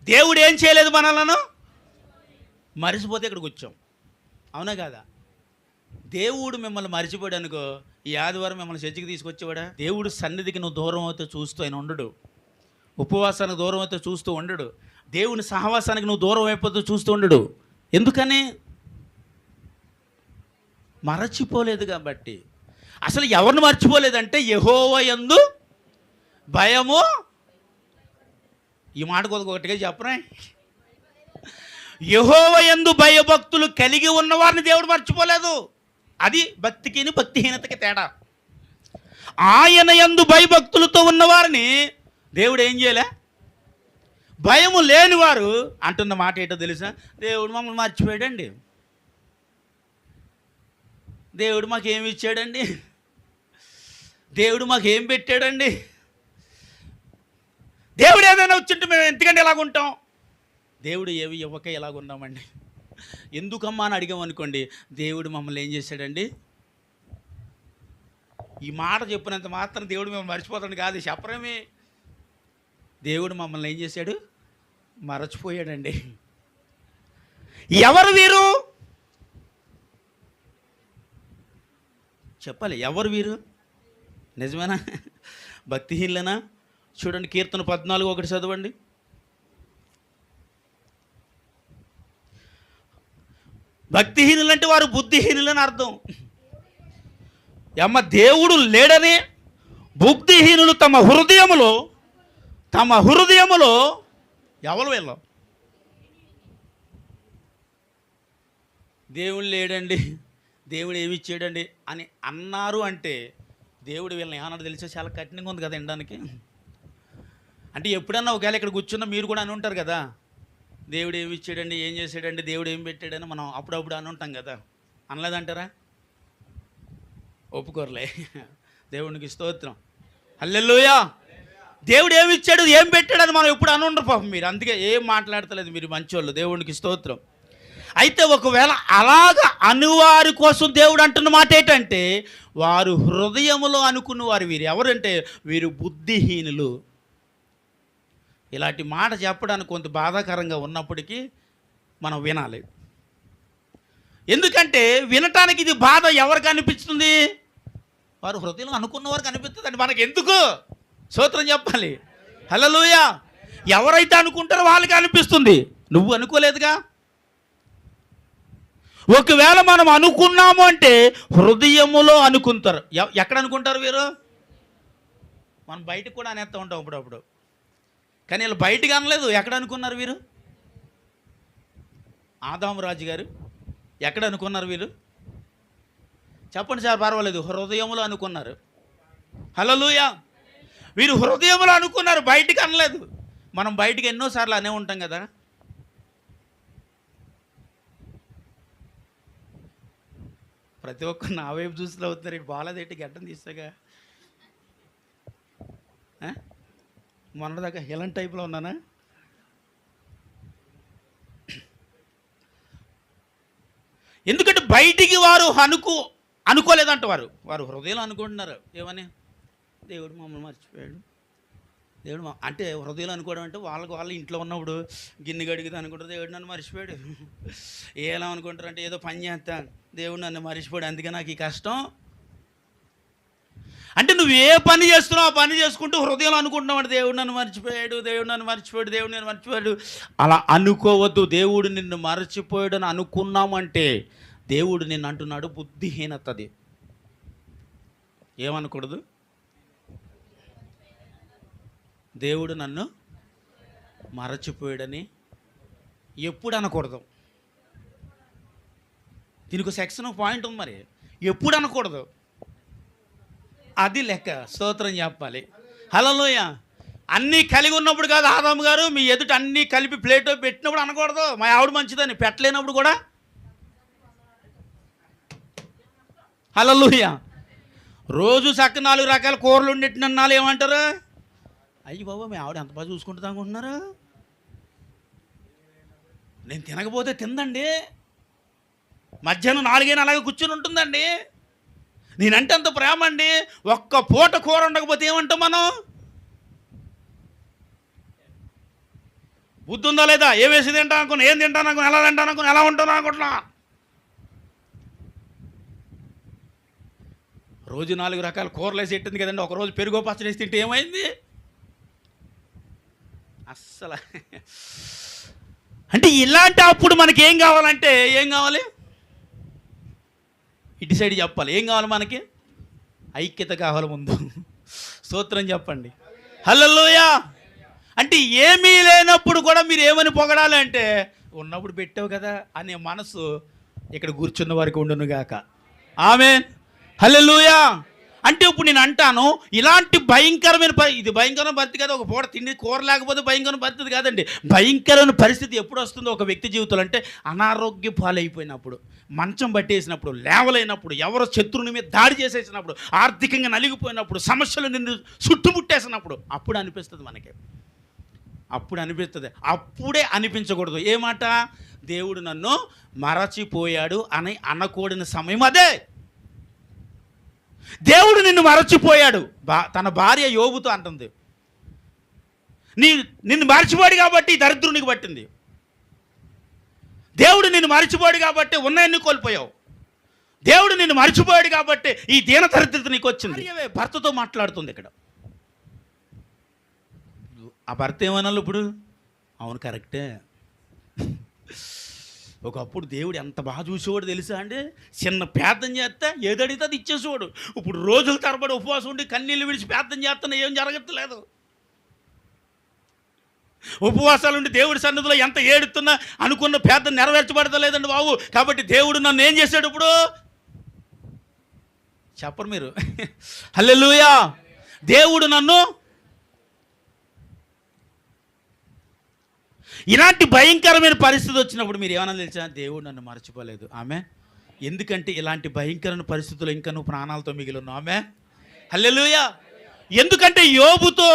దేవుడు ఏం చేయలేదు మనలను? మరిచిపోతే ఇక్కడికి వచ్చాం. అవునా కాదా? దేవుడు మిమ్మల్ని మరిచిపోయాడు అనుకో, ఈ ఆదివారం మిమ్మల్ని చర్చికి తీసుకొచ్చేవాడా? దేవుడు సన్నిధికి నువ్వు దూరం అయితే చూస్తూ ఆయన ఉండడు. ఉపవాసానికి దూరం అయితే చూస్తూ ఉండడు. దేవుని సహవాసానికి నువ్వు దూరం అయిపోతూ చూస్తూ ఉండడు. ఎందుకని? మరచిపోలేదు కాబట్టి. అసలు ఎవరిని మర్చిపోలేదంటే యెహోవా యందు భయము. ఈ మాట కొద్దిగా చెప్పరా? యెహోవా యందు భయభక్తులు కలిగి ఉన్నవారిని దేవుడు మర్చిపోలేదు. అది భక్తికి భక్తిహీనతకి తేడా. ఆయన యందు భయభక్తులతో ఉన్నవారిని దేవుడు ఏం చేయలే? భయము లేనివారు అంటున్న మాట ఏంటో తెలుసా? దేవుడు మమ్మల్ని మర్చిపోయాడండి. దేవుడు మాకేమి ఇచ్చాడండి? దేవుడు మాకేం పెట్టాడండి? దేవుడు ఏదైనా వచ్చింటే మేము ఎందుకంటే ఎలాగుంటాం? దేవుడు ఏవి ఇవ్వక ఎలాగున్నామండి. ఎందుకమ్మా అని అడిగామనుకోండి, దేవుడు మమ్మల్ని ఏం చేశాడండి? ఈ మాట చెప్పినంత మాత్రం దేవుడు మేము మర్చిపోతాడు కాదు, చెప్పరేమి. దేవుడు మమ్మల్ని ఏం చేశాడు? మరచిపోయాడండి. ఎవరు వీరు? చెప్పాలి. ఎవరు వీరు? నిజమేనా? భక్తిహీనులేనా? చూడండి కీర్తన 14:1 చదవండి. భక్తిహీనులంటే వారు బుద్ధిహీనులని అర్థం. అమ్మ దేవుడు లేడని బుద్ధిహీనులు తమ హృదయములో ఎవరు వెళ్ళాం? దేవుడు లేడండి, దేవుడు ఏమి ఇచ్చాడండి అని అన్నారు అంటే దేవుడు వీళ్ళని ఏమన్నా తెలిసే చాలా కఠినంగా ఉంది కదా వినడానికి. అంటే ఎప్పుడన్నా ఒకవేళ ఇక్కడ కూర్చున్నా మీరు కూడా అని ఉంటారు కదా, దేవుడు ఏమి ఇచ్చాడండి, ఏం చేశాడండి, దేవుడు ఏం పెట్టాడని మనం అప్పుడప్పుడు అని ఉంటాం కదా. అనలేదంటారా? ఒప్పుకోరలే. దేవునికి స్తోత్రం. హల్లెలూయా. దేవుడు ఏమి ఇచ్చాడు, ఏం పెట్టాడని మనం ఎప్పుడు అనుండరు పాపం. మీరు అందుకే ఏం మాట్లాడతలేదు, మీరు మంచోళ్ళు. దేవునికి స్తోత్రం. అయితే ఒకవేళ అలాగ అనువారి కోసం దేవుడు అంటున్న మాట ఏంటంటే, వారు హృదయములో అనుకున్న వారు వీరు ఎవరంటే వీరు బుద్ధిహీనులు. ఇలాంటి మాట చెప్పడానికి కొంత బాధాకరంగా ఉన్నప్పటికీ మనం వినాలి. ఎందుకంటే వినటానికి ఇది బాధ ఎవరికి అనిపిస్తుంది? వారు హృదయంలో అనుకున్న వారికి అనిపిస్తుంది అండి. మనకి ఎందుకు స్తోత్రం చెప్పాలి. హల్లెలూయా. ఎవరైతే అనుకుంటారో వాళ్ళకి అనిపిస్తుంది, నువ్వు అనుకోలేదుగా. ఒకవేళ మనం అనుకున్నాము అంటే హృదయములో అనుకుంటారు. ఎక్కడ అనుకుంటారు వీరు? మనం బయటకు కూడా అనేస్తూ ఉంటాం అప్పుడప్పుడు, కానీ వీళ్ళు బయటకు అనలేదు. ఎక్కడ అనుకున్నారు వీరు? ఆదాము రాజు గారు ఎక్కడ అనుకున్నారు వీరు? చెప్పండి సార్, పర్వాలేదు. హృదయములో అనుకున్నారు. హల్లెలూయా. వీరు హృదయములో అనుకున్నారు, బయటికి అనలేదు. మనం బయటికి ఎన్నోసార్లు అనే ఉంటాం కదా. ప్రతి ఒక్కరు నా వైపు చూస్తూ అవుతున్నారు. ఇటు బాగాలేదేంటి, గడ్డం తీస్తాగా. మొన్నదాకా ఎలాంటి టైప్లో ఉన్నానా? ఎందుకంటే బయటికి వారు అనుకోలేదంట. వారు హృదయంలో అనుకుంటున్నారు. ఏమని? దేవుడు మమ్మల్ని మర్చిపోయాడు. దేవుడు అంటే హృదయంలో అనుకోవడం అంటే వాళ్ళ ఇంట్లో ఉన్నప్పుడు గిన్నె గడిగితే అనుకుంటారు దేవుడు నన్ను మర్చిపోయాడు. ఎలా అనుకుంటారు అంటే ఏదో పని చేస్తాను, దేవుడు నన్ను మర్చిపోయాడు, అందుకే నాకు ఈ కష్టం. అంటే నువ్వు ఏ పని చేస్తున్నావు ఆ పని చేసుకుంటూ హృదయంలో అనుకుంటున్నావు అంటే దేవుడు నన్ను మర్చిపోయాడు, దేవుడు నన్ను మర్చిపోయాడు, దేవుడు నన్ను మర్చిపోయాడు. అలా అనుకోవద్దు. దేవుడు నిన్ను మర్చిపోయాడు అని అనుకున్నామంటే దేవుడు నిన్ను అంటున్నాడు బుద్ధిహీనతది. ఏమనకూడదు? దేవుడు నన్ను మరచిపోయాడని ఎప్పుడు అనకూడదు. దీనికి సెక్షన్ పాయింట్ ఉంది. మరి ఎప్పుడు అనకూడదు, అది లెక్క. స్తోత్రం చెప్పాలి. హల్లెలూయా. అన్నీ కలిగి ఉన్నప్పుడు కాదు. ఆదాము గారు మీ ఎదుట అన్నీ కలిపి ప్లేటో పెట్టినప్పుడు అనకూడదు మా ఆవిడ మంచిదని. పెట్టలేనప్పుడు కూడా. హల్లెలూయా. రోజు చక్క 4 రకాల కూరలు ఉండేట్టున్నాళ్ళు ఏమంటారు? అయ్యి బాబా మీ ఆవిడ ఎంత బాగా చూసుకుంటుంది అనుకుంటున్నారు. నేను తినకపోతే తిందండి, మధ్యాహ్నం 4 అలాగే కూర్చొని ఉంటుందండి, నేనంటే అంత ప్రేమ అండి. ఒక్క పూట కూర ఉండకపోతే ఏమంటాం మనం? బుద్ధి ఉందా లేదా? ఏ వేసి తింటాను అనుకున్నా, ఏం తింటాను అనుకున్నా, ఎలా తింటాను అనుకున్నా, ఎలా ఉంటాను అనుకుంటున్నా. రోజు 4 రకాల కూరలు వేసి పెట్టింది కదండి. ఒకరోజు పెరుగో పచ్చడి వేసి తింటే ఏమైంది? అస్సలు అంటే ఇలాంటి అప్పుడు మనకి ఏం కావాలంటే ఏం కావాలి? ఇటు సైడ్ చెప్పాలి. ఏం కావాలి మనకి? ఐక్యత కావాలి ముందు. స్తోత్రం చెప్పండి. హల్లెలూయా. అంటే ఏమీ లేనప్పుడు కూడా మీరు ఏమని పొగడాలి అంటే ఉన్నప్పుడు పెట్టావు కదా అనే మనసు ఇక్కడ కూర్చున్న వారికి ఉండునుగాక. ఆమేన్. హల్లెలూయా. అంటే ఇప్పుడు నేను అంటాను ఇలాంటి భయంకరమైన ఇది భయంకరమైన పరిస్థితి కాదు. ఒక పూట తిండి కూర లేకపోతే భయంకరమైన పరిస్థితి కాదండి. భయంకరమైన పరిస్థితి ఎప్పుడు వస్తుందో ఒక వ్యక్తి జీవితంలో అంటే అనారోగ్య పాలైపోయినప్పుడు, మంచం పట్టేసినప్పుడు, లేవలేనప్పుడు, ఎవరో శత్రువుని మీద దాడి చేసేసినప్పుడు, ఆర్థికంగా నలిగిపోయినప్పుడు, సమస్యలు నిన్ను చుట్టుముట్టేసినప్పుడు అప్పుడు అనిపిస్తుంది మనకి. అప్పుడు అనిపిస్తుంది. అప్పుడే అనిపించకూడదు. ఏ మాట? దేవుడు నన్ను మరచిపోయాడు అని అనకూడని సమయం అదే. దేవుడు నిన్ను మరచిపోయాడు. తన భార్య యోబుతో అంటుంది, నిన్ను మరచిపోయాడు కాబట్టి దరిద్రునికి పట్టింది. దేవుడు నిన్ను మరచిపోయాడు కాబట్టి ఉన్నాయన్ని కోల్పోయావు. దేవుడు నిన్ను మరచిపోయాడు కాబట్టి ఈ దీన దరిద్రత నీకు వచ్చింది. భర్తతో మాట్లాడుతుంది ఇక్కడ. ఆ భర్త ఏమన్నాళ్ళు ఇప్పుడు? అవును కరెక్టే. ఒకప్పుడు దేవుడు ఎంత బాగా చూసేవాడు తెలుసా అండి. చిన్న ప్రార్థన చేస్తే ఏదడిగితే అది ఇచ్చేసేవాడు. ఇప్పుడు రోజుల తరబడి ఉపవాసం ఉండి కన్నీళ్ళు విడిచి ప్రార్థన చేస్తున్నా ఏం జరగట్లేదు. ఉపవాసాలు ఉండి దేవుడి సన్నిధిలో ఎంత ఏడుతున్నా అనుకున్న ప్రార్థన నెరవేర్చబడతలేదండి బాబు. కాబట్టి దేవుడు నన్ను ఏం చేశాడు ఇప్పుడు? చెప్పరు మీరు. హల్లెలూయా. దేవుడు నన్ను ఇలాంటి భయంకరమైన పరిస్థితి వచ్చినప్పుడు మీరు ఏమన్నా తెలుసా? దేవుడు నన్ను మర్చిపోలేదు. ఆమె. ఎందుకంటే ఇలాంటి భయంకరమైన పరిస్థితుల్లో ఇంకా నువ్వు ప్రాణాలతో మిగిలి ఉన్నావు. ఆమె. హల్లెలూయా. ఎందుకంటే యోబుతో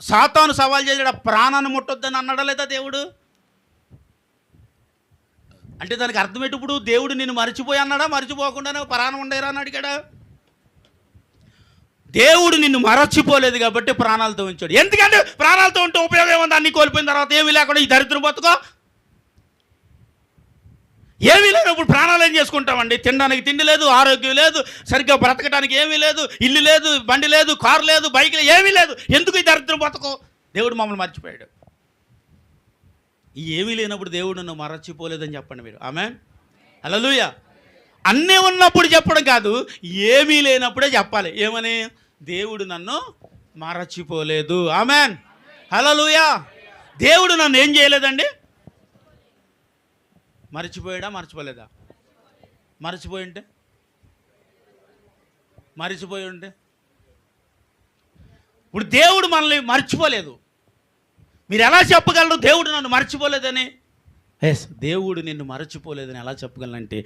సాతాను సవాల్ చేసాడు, ప్రాణాన్ని ముట్టొద్దని అన్నాడా లేదా దేవుడు? అంటే దానికి అర్థం ఏంటి? ఇప్పుడు దేవుడు నిన్ను మర్చిపోయి అన్నాడా, మర్చిపోకుండానే ప్రాణం ఉండేరా అని అడిగాడా? దేవుడు నిన్ను మరచిపోలేదు కాబట్టి ప్రాణాలతో ఉంచాడు. ఎందుకంటే ప్రాణాలతో ఉంటే ఉపయోగం ఏముంది? అన్ని కోల్పోయిన తర్వాత ఏమీ లేకుండా ఈ దరిద్రం బతుకో. ఏమీ లేనప్పుడు ప్రాణాలు ఏం చేసుకుంటామండి? తినడానికి తిండి లేదు, ఆరోగ్యం లేదు, సరిగ్గా బ్రతకడానికి ఏమీ లేదు, ఇల్లు లేదు, బండి లేదు, కారు లేదు, బైక్ లేదు, ఏమీ లేదు. ఎందుకు ఈ దరిద్రం బతుకో? దేవుడు మమ్మల్ని మర్చిపోయాడు. ఏమీ లేనప్పుడు దేవుడు నన్ను మరచిపోలేదని చెప్పండి మీరు. ఆమేన్, హల్లెలూయా. అన్నీ ఉన్నప్పుడు చెప్పడం కాదు, ఏమీ లేనప్పుడే చెప్పాలి. ఏమని? దేవుడు నన్ను మరచిపోలేదు. ఆమేన్, హల్లెలూయా. దేవుడు నన్ను ఏం చేయలేదండి? మర్చిపోయాడా, మర్చిపోలేదా? మర్చిపోయి ఉంటే ఇప్పుడు దేవుడు మనల్ని మర్చిపోలేదు. మీరు ఎలా చెప్పగలరు దేవుడు నన్ను మర్చిపోలేదని? ఎస్, దేవుడు నిన్ను మరచిపోలేదని ఎలా చెప్పగలనంటే,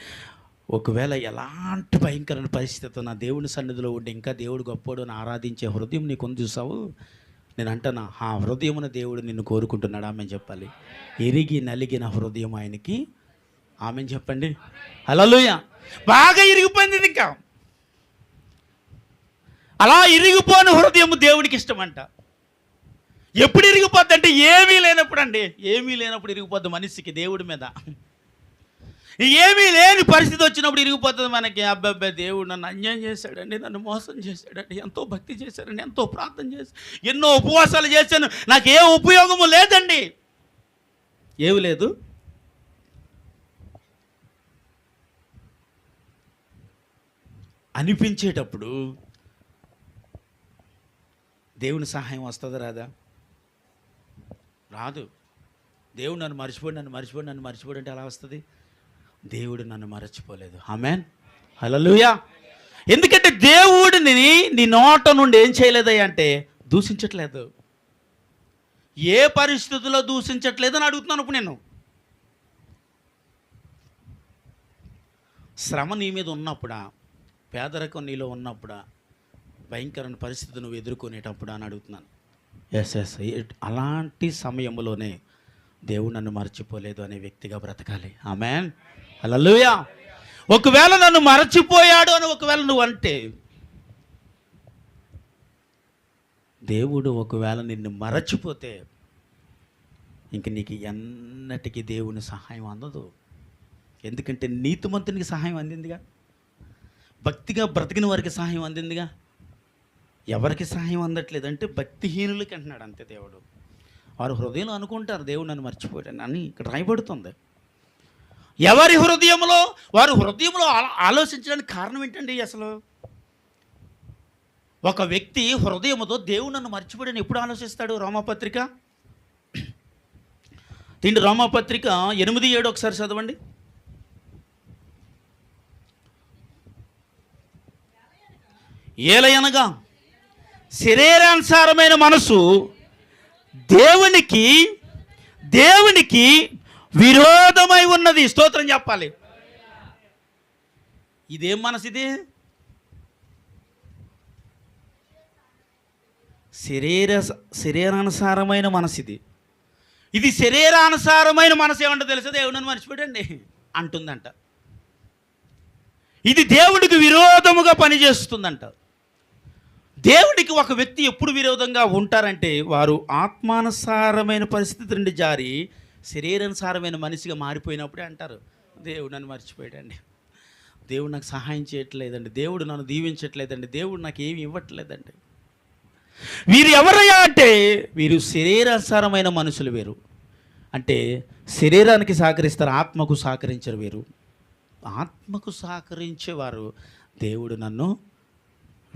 ఒకవేళ ఎలాంటి భయంకరమైన పరిస్థితి నా దేవుని సన్నిధిలో ఉండి ఇంకా దేవుడు గొప్పోడు అని ఆరాధించే హృదయం నీకు ఉంది చూసావు, నేను అంటానా, ఆ హృదయమున దేవుడు నిన్ను కోరుకుంటున్నాడు. ఆమె చెప్పాలి, ఎరిగి నలిగిన హృదయం ఆయనకి. ఆమె చెప్పండి, హల్లెలూయా. బాగా ఇరిగిపోయింది. ఇంకా అలా ఇరిగిపోని హృదయం దేవుడికి ఇష్టమంట. ఎప్పుడు ఇరిగిపోద్ది అంటే ఏమీ లేనప్పుడు అండి. ఏమీ లేనప్పుడు ఇరిగిపోద్ది మనిషికి దేవుడి మీద. ఏమీ లేని పరిస్థితి వచ్చినప్పుడు ఇరిగిపోతుంది మనకి. అబ్బాయి దేవుడు నన్ను అన్యాయం చేశాడండి, నన్ను మోసం చేశాడండి, ఎంతో భక్తి చేశాడండి, ఎంతో ప్రార్థన చేశాను, ఎన్నో ఉపవాసాలు చేశాను, నాకు ఏ ఉపయోగము లేదండి. ఏమి లేదు. అనిపించేటప్పుడు దేవుని సహాయం వస్తుందా రాదా? రాదు. దేవుడు నన్ను మర్చిపోడు అంటే ఎలా వస్తుంది? దేవుడు నన్ను మరచిపోలేదు. ఆమేన్, హల్లెలూయా. ఎందుకంటే దేవుడిని నీ నోట నుండి ఏం చేయలేదయ్యా అంటే దూషించట్లేదు. ఏ పరిస్థితుల్లో దూషించట్లేదు అని అడుగుతున్నాను ఇప్పుడు నేను. శ్రమ నీ మీద ఉన్నప్పుడా, పేదరికం నీలో ఉన్నప్పుడా, భయంకరమైన పరిస్థితి నువ్వు ఎదుర్కొనేటప్పుడు అని అడుగుతున్నాను. ఎస్, అలాంటి సమయంలోనే దేవుడు నన్ను మర్చిపోలేదు అనే వ్యక్తిగా బ్రతకాలి. ఆమేన్, హల్లెలూయా. ఒకవేళ నన్ను మరచిపోయాడు అని ఒకవేళ నువ్వు అంటే, దేవుడు ఒకవేళ నిన్ను మరచిపోతే ఇంక నీకు ఎన్నటికీ దేవుని సహాయం అందదు. ఎందుకంటే నీతిమంతునికి సహాయం అందిందిగా, భక్తిగా బ్రతికిన వారికి సహాయం అందిందిగా. ఎవరికి సహాయం అందట్లేదంటే భక్తిహీనులకి అంటున్నాడు అంతే దేవుడు. వారు హృదయంలో అనుకుంటారు దేవుడు నన్ను మర్చిపోయాడు అని ఇక్కడ రాయబడుతుంది. ఎవరి హృదయంలో వారు హృదయంలో ఆలోచించడానికి కారణం ఏంటండి? అసలు ఒక వ్యక్తి హృదయముతో దేవుడు నన్ను మర్చిపోయాడని ఎప్పుడు ఆలోచిస్తాడు? రోమాపత్రిక రోమాపత్రిక 8:7 ఒకసారి చదవండి. ఏలయనగా శరీరానుసారమైన మనసు దేవునికి విరోధమై ఉన్నది. స్తోత్రం చెప్పాలి. ఇదేం మనసు? ఇది శరీరానుసారమైన మనసు. ఇది శరీరానుసారమైన మనసు ఏమంటో తెలుసా? దేవుడు నన్ను మర్చిపోయాడండి అంటుందంట. ఇది దేవుడికి విరోధముగా పనిచేస్తుందంట. దేవుడికి ఒక వ్యక్తి ఎప్పుడు విరోధంగా ఉంటారంటే, వారు ఆత్మానుసారమైన పరిస్థితి నుండి జారి శరీరానుసారమైన మనిషిగా మారిపోయినప్పుడే అంటారు, దేవుడు నన్ను మర్చిపోయాడండి, దేవుడు నాకు సహాయం చేయట్లేదండి, దేవుడు నన్ను దీవించట్లేదండి, దేవుడు నాకు ఏమి ఇవ్వట్లేదండి. వీరు ఎవరయ్యా అంటే, వీరు శరీరానుసారమైన మనుషులు. వేరు అంటే శరీరానికి సహకరిస్తారు, ఆత్మకు సహకరించరు. వీరు ఆత్మకు సహకరించేవారు దేవుడు నన్ను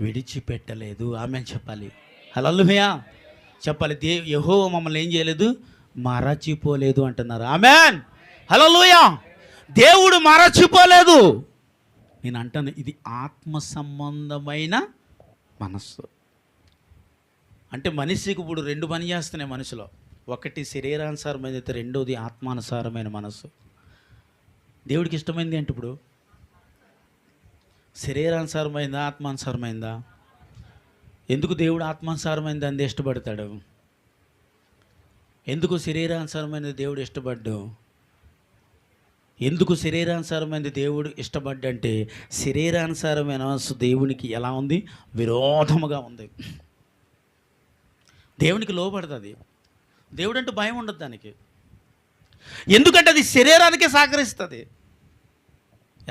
విడిచిపెట్టలేదు. ఆమె చెప్పాలి, హల్లెలూయా చెప్పాలి. యెహోవా మమ్మల్ని ఏం చేయలేదు? మరచిపోలేదు అంటున్నారు. ఆమెన్, హల్లెలూయా. దేవుడు మరచిపోలేదు. నేను అంటాను, ఇది ఆత్మ సంబంధమైన మనస్సు. అంటే మనిషికి ఇప్పుడు 2 పని చేస్తున్నాయి మనసులో. ఒకటి శరీరానుసారమైనది అయితే, రెండోది ఆత్మానుసారమైన మనస్సు. దేవుడికి ఇష్టమైంది అంటే ఇప్పుడు శరీరానుసారమైందా, ఆత్మానుసారమైందా? ఎందుకు దేవుడు ఆత్మానుసారమైన దాన్ని ఇష్టపడతాడు? ఎందుకు శరీరానుసారమైన దేవుడు ఇష్టపడ్డు? ఎందుకు శరీరానుసారమైన దేవుడు ఇష్టపడ్డంటే శరీరానుసారమైన మనసు దేవునికి ఎలా ఉంది? విరోధముగా ఉంది. దేవునికి లోబడుతుంది. దేవుడు అంటే భయం ఉండదు దానికి. ఎందుకంటే అది శరీరానికే సహకరిస్తుంది.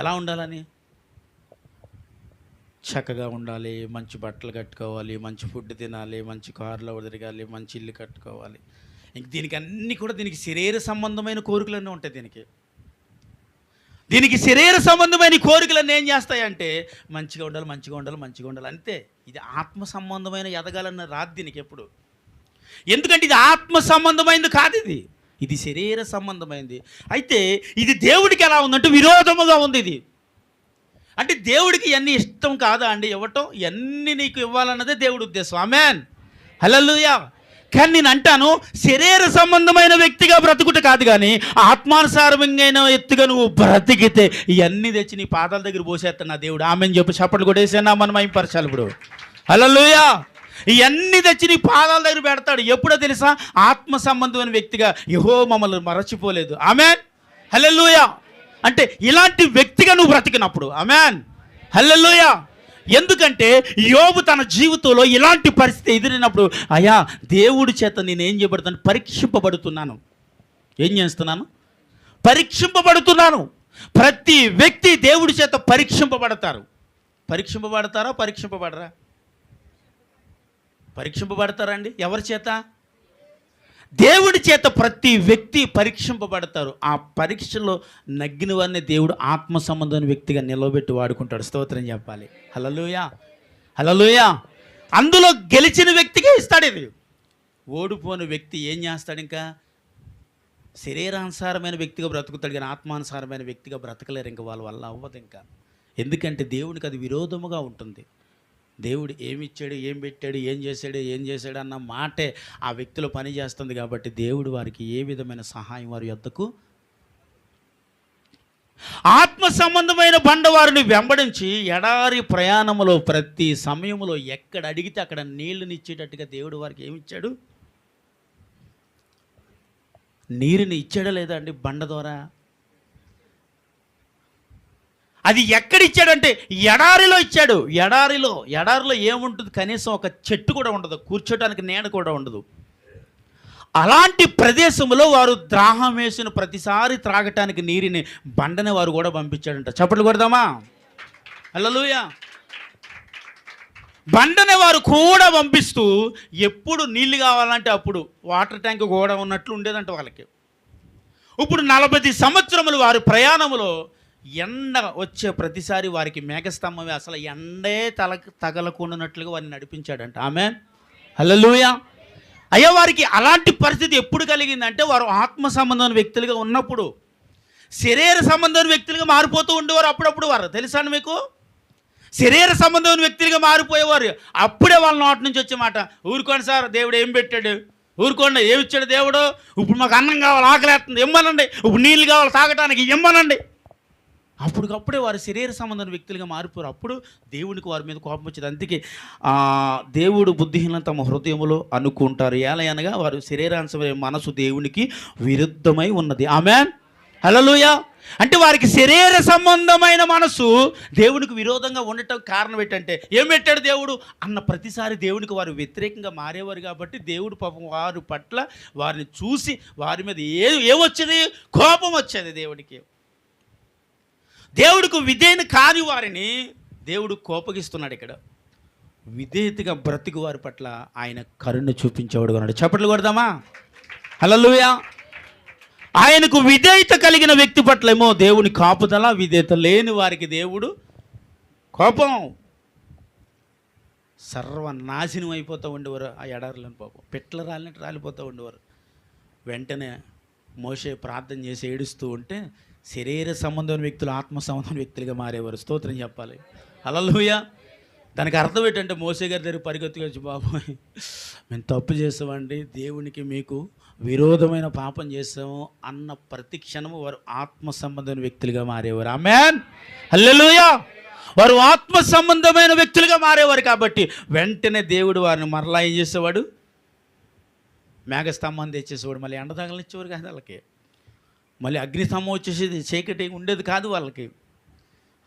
ఎలా ఉండాలని? చక్కగా ఉండాలి, మంచి బట్టలు కట్టుకోవాలి, మంచి ఫుడ్ తినాలి, మంచి కారులో తిరగాలి, మంచి ఇల్లు కట్టుకోవాలి. ఇంక దీనికి అన్నీ కూడా దీనికి శరీర సంబంధమైన కోరికలన్నీ ఉంటాయి. దీనికి శరీర సంబంధమైన కోరికలన్నీ ఏం చేస్తాయంటే మంచిగా ఉండాలి, మంచిగా ఉండాలి, మంచిగా ఉండాలి, అంతే. ఇది ఆత్మ సంబంధమైన ఎదగాలన్న రాదు దీనికి ఎప్పుడు. ఎందుకంటే ఇది ఆత్మ సంబంధమైనది కాదు, ఇది శరీర సంబంధమైనది. అయితే ఇది దేవుడికి ఎలా ఉందంటే విరోధముగా ఉంది. ఇది అంటే దేవుడికి ఇవన్నీ ఇష్టం కాదా అండి? ఇవ్వటం ఇవన్నీ నీకు ఇవ్వాలన్నదే దేవుడి ఉద్దేశం. ఆమేన్, హల్లెలూయా. కానీ నేను అంటాను, శరీర సంబంధమైన వ్యక్తిగా బ్రతుకుట కాదు, కానీ ఆత్మానుసారమైన వ్యక్తిగా నువ్వు బ్రతికితే ఇవన్నీ తెచ్చి నీ పాదాల దగ్గర పోసేస్తాను నా దేవుడు. ఆమెన్ చెప్పి చప్పట్లు కొట్టేసేనా మనం అయిపరచాలి ఇప్పుడు. హల్లెలూయా. ఇవన్నీ తెచ్చి నీ పాదాల దగ్గర పెడతాడు. ఎప్పుడో తెలుసా? ఆత్మ సంబంధమైన వ్యక్తిగా యెహోవా మమ్మల్ని మరచిపోలేదు. ఆమేన్, హల్లెలూయా. అంటే ఇలాంటి వ్యక్తిగా నువ్వు బ్రతికినప్పుడు, ఆమేన్, హల్లెలూయా. ఎందుకంటే యోబు తన జీవితంలో ఇలాంటి పరిస్థితి ఎదురైనప్పుడు, అయ్యా దేవుడి చేత నేనేం చేయబడుతాను? పరీక్షింపబడుతున్నాను. ఏం చేస్తున్నాను? పరీక్షింపబడుతున్నాను. ప్రతి వ్యక్తి దేవుడి చేత పరీక్షింపబడతారు. పరీక్షింపబడతారా? పరీక్షింపబడరా? పరీక్షింపబడతారండి. ఎవరి చేత? దేవుడి చేత ప్రతి వ్యక్తి పరీక్షింపబడతారు. ఆ పరీక్షలో నగ్గిన వారిని దేవుడు ఆత్మ సంబంధమైన వ్యక్తిగా నిలబెట్టి వాడుకుంటాడు. స్తోత్రం చెప్పాలి. హల్లెలూయా, హల్లెలూయా. అందులో గెలిచిన వ్యక్తికే ఇస్తాడు ఇది. ఓడిపోయిన వ్యక్తి ఏం చేస్తాడు? ఇంకా శరీరానుసారమైన వ్యక్తిగా బ్రతుకుతాడు, కానీ ఆత్మానుసారమైన వ్యక్తిగా బ్రతకలేరు. ఇంకా వాళ్ళ వల్ల అవ్వదు ఇంకా. ఎందుకంటే దేవునికి అది విరోధముగా ఉంటుంది. దేవుడు ఏమి ఇచ్చాడు, ఏం పెట్టాడు, ఏం చేశాడు అన్న మాటే ఆ వ్యక్తిలో పని చేస్తుంది. కాబట్టి దేవుడు వారికి ఏ విధమైన సహాయం వారి యొద్దకు ఆత్మ సంబంధమైన బండవారిని వెంబడించి ఎడారి ప్రయాణములో ప్రతి సమయంలో ఎక్కడ అడిగితే అక్కడ నీళ్ళనిచ్చేటట్టుగా దేవుడు వారికి ఏమి ఇచ్చాడు? నీరుని ఇచ్చాడా లేదా అండి? బండ ద్వారా. అది ఎక్కడ ఇచ్చాడంటే ఎడారిలో ఇచ్చాడు. ఎడారిలో ఏముంటుంది? కనీసం ఒక చెట్టు కూడా ఉండదు, కూర్చోడానికి నీడ కూడా ఉండదు. అలాంటి ప్రదేశంలో వారు దాహం వేసిన ప్రతిసారి త్రాగటానికి నీరుని బండని వారు కూడా పంపించాడంట. చప్పట్లు కొడదామా? హల్లెలూయా. బండని వారు కూడా పంపిస్తూ ఎప్పుడు నీళ్ళు కావాలంటే అప్పుడు వాటర్ ట్యాంక్ కూడా ఉన్నట్లు ఉండేదంట వాళ్ళకి. ఇప్పుడు 40 సంవత్సరములు వారి ప్రయాణములో ఎండ వచ్చే ప్రతిసారి వారికి మేఘస్తంభమే అసలు ఎండే తగలకుండానట్లుగా వారిని నడిపించాడంట. ఆమేన్, హల్లెలూయా. అయ్యా వారికి అలాంటి పరిస్థితి ఎప్పుడు కలిగిందంటే వారు ఆత్మ సంబంధమైన వ్యక్తులుగా ఉన్నప్పుడు. శరీర సంబంధమైన వ్యక్తులుగా మారిపోతూ ఉండేవారు అప్పుడప్పుడు. వారు తెలుసా మీకు? శరీర సంబంధమైన వ్యక్తులుగా మారిపోయేవారు. అప్పుడే వాళ్ళ నోటి నుంచి వచ్చే మాట, ఊరుకోండి సార్, దేవుడు ఏం పెట్టాడు, ఊరుకోండి, ఏమి ఇచ్చాడు దేవుడు, ఇప్పుడు మాకు అన్నం కావాలి, ఆకలేస్తుంది, ఇమ్మనండి, ఇప్పుడు నీళ్ళు కావాలి తాగటానికి, ఇమ్మనండి. అప్పటికప్పుడే వారు శరీర సంబంధమైన వ్యక్తులుగా మారిపోయారు. అప్పుడు దేవునికి వారి మీద కోపం వచ్చేది. అందుకే దేవుడు బుద్ధిహీనం తమ హృదయములో అనుకుంటారు, ఏలయనగా వారు శరీరాంశమైన మనసు దేవునికి విరుద్ధమై ఉన్నది. ఆమేన్, హల్లెలూయా. అంటే వారికి శరీర సంబంధమైన మనసు దేవునికి విరోధంగా ఉండటం కారణం ఏంటంటే, ఏం పెట్టాడు దేవుడు అన్న ప్రతిసారి దేవునికి వారు వ్యతిరేకంగా మారేవారు. కాబట్టి దేవుడు పాపం వారి పట్ల వారిని చూసి వారి మీద ఏమొచ్చేది? కోపం వచ్చేది దేవుడికి. దేవుడికి విధేయత కాని వారిని దేవుడు కోపగిస్తున్నాడు. ఇక్కడ విధేయతగా బ్రతికి వారి పట్ల ఆయన కరుణ చూపించేవాడుగా ఉన్నాడు. చప్పట్లు కొడదామా? హల్లెలూయా. ఆయనకు విధేయత కలిగిన వ్యక్తి పట్ల ఏమో దేవుని కాపుదల, విధేయత లేని వారికి దేవుడు కోపం. సర్వనాశనం అయిపోతూ ఉండేవారు ఆ ఎడారులను. పాపం పిట్ల రాలినట్టు రాలిపోతూ ఉండేవారు. వెంటనే మోషే ప్రార్థన చేసి ఏడుస్తూ ఉంటే శరీర సంబంధమైన వ్యక్తులు ఆత్మ సంబంధమైన వ్యక్తులుగా మారేవారు. స్తోత్రం చెప్పాలి. హల్లెలూయా. దానికి అర్థం ఏంటంటే మోసే గారి దగ్గర పరిగెత్తుకు వచ్చి, బాబోయ్ మేము తప్పు చేస్తామండి, దేవునికి మీకు విరోధమైన పాపం చేస్తాము అన్న ప్రతి క్షణము వారు ఆత్మ సంబంధమైన వ్యక్తులుగా మారేవారు. ఆమేన్, హల్లెలూయా. వారు ఆత్మ సంబంధమైన వ్యక్తులుగా మారేవారు కాబట్టి వెంటనే దేవుడు వారిని మరలా ఏం చేసేవాడు, మేఘస్తంభం తెచ్చేసేవాడు. మళ్ళీ ఎండ తగలనిచ్చేవారు కాదు వాళ్ళకి, మళ్ళీ అగ్నిస్తంభం వచ్చేసేది, చీకటి ఉండేది కాదు వాళ్ళకి.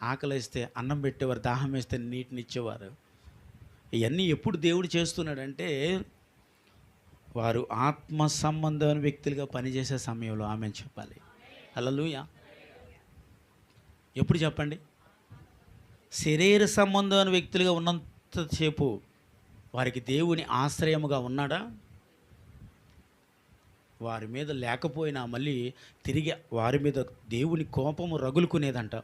ఆకలి వేస్తే అన్నం పెట్టేవారు, దాహం వేస్తే నీటిని ఇచ్చేవారు. ఇవన్నీ ఎప్పుడు దేవుడు చేస్తున్నాడంటే వారు ఆత్మ సంబంధమైన వ్యక్తులుగా పనిచేసే సమయంలో. ఆమెను చెప్పాలి. హల్లెలూయా. ఎప్పుడు చెప్పండి, శరీర సంబంధమైన వ్యక్తులుగా ఉన్నంతసేపు వారికి దేవుని ఆశ్రయముగా ఉన్నాడా? వారి మీద లేకపోయినా మళ్ళీ తిరిగి వారి మీద దేవుని కోపము రగులుకునేదంట.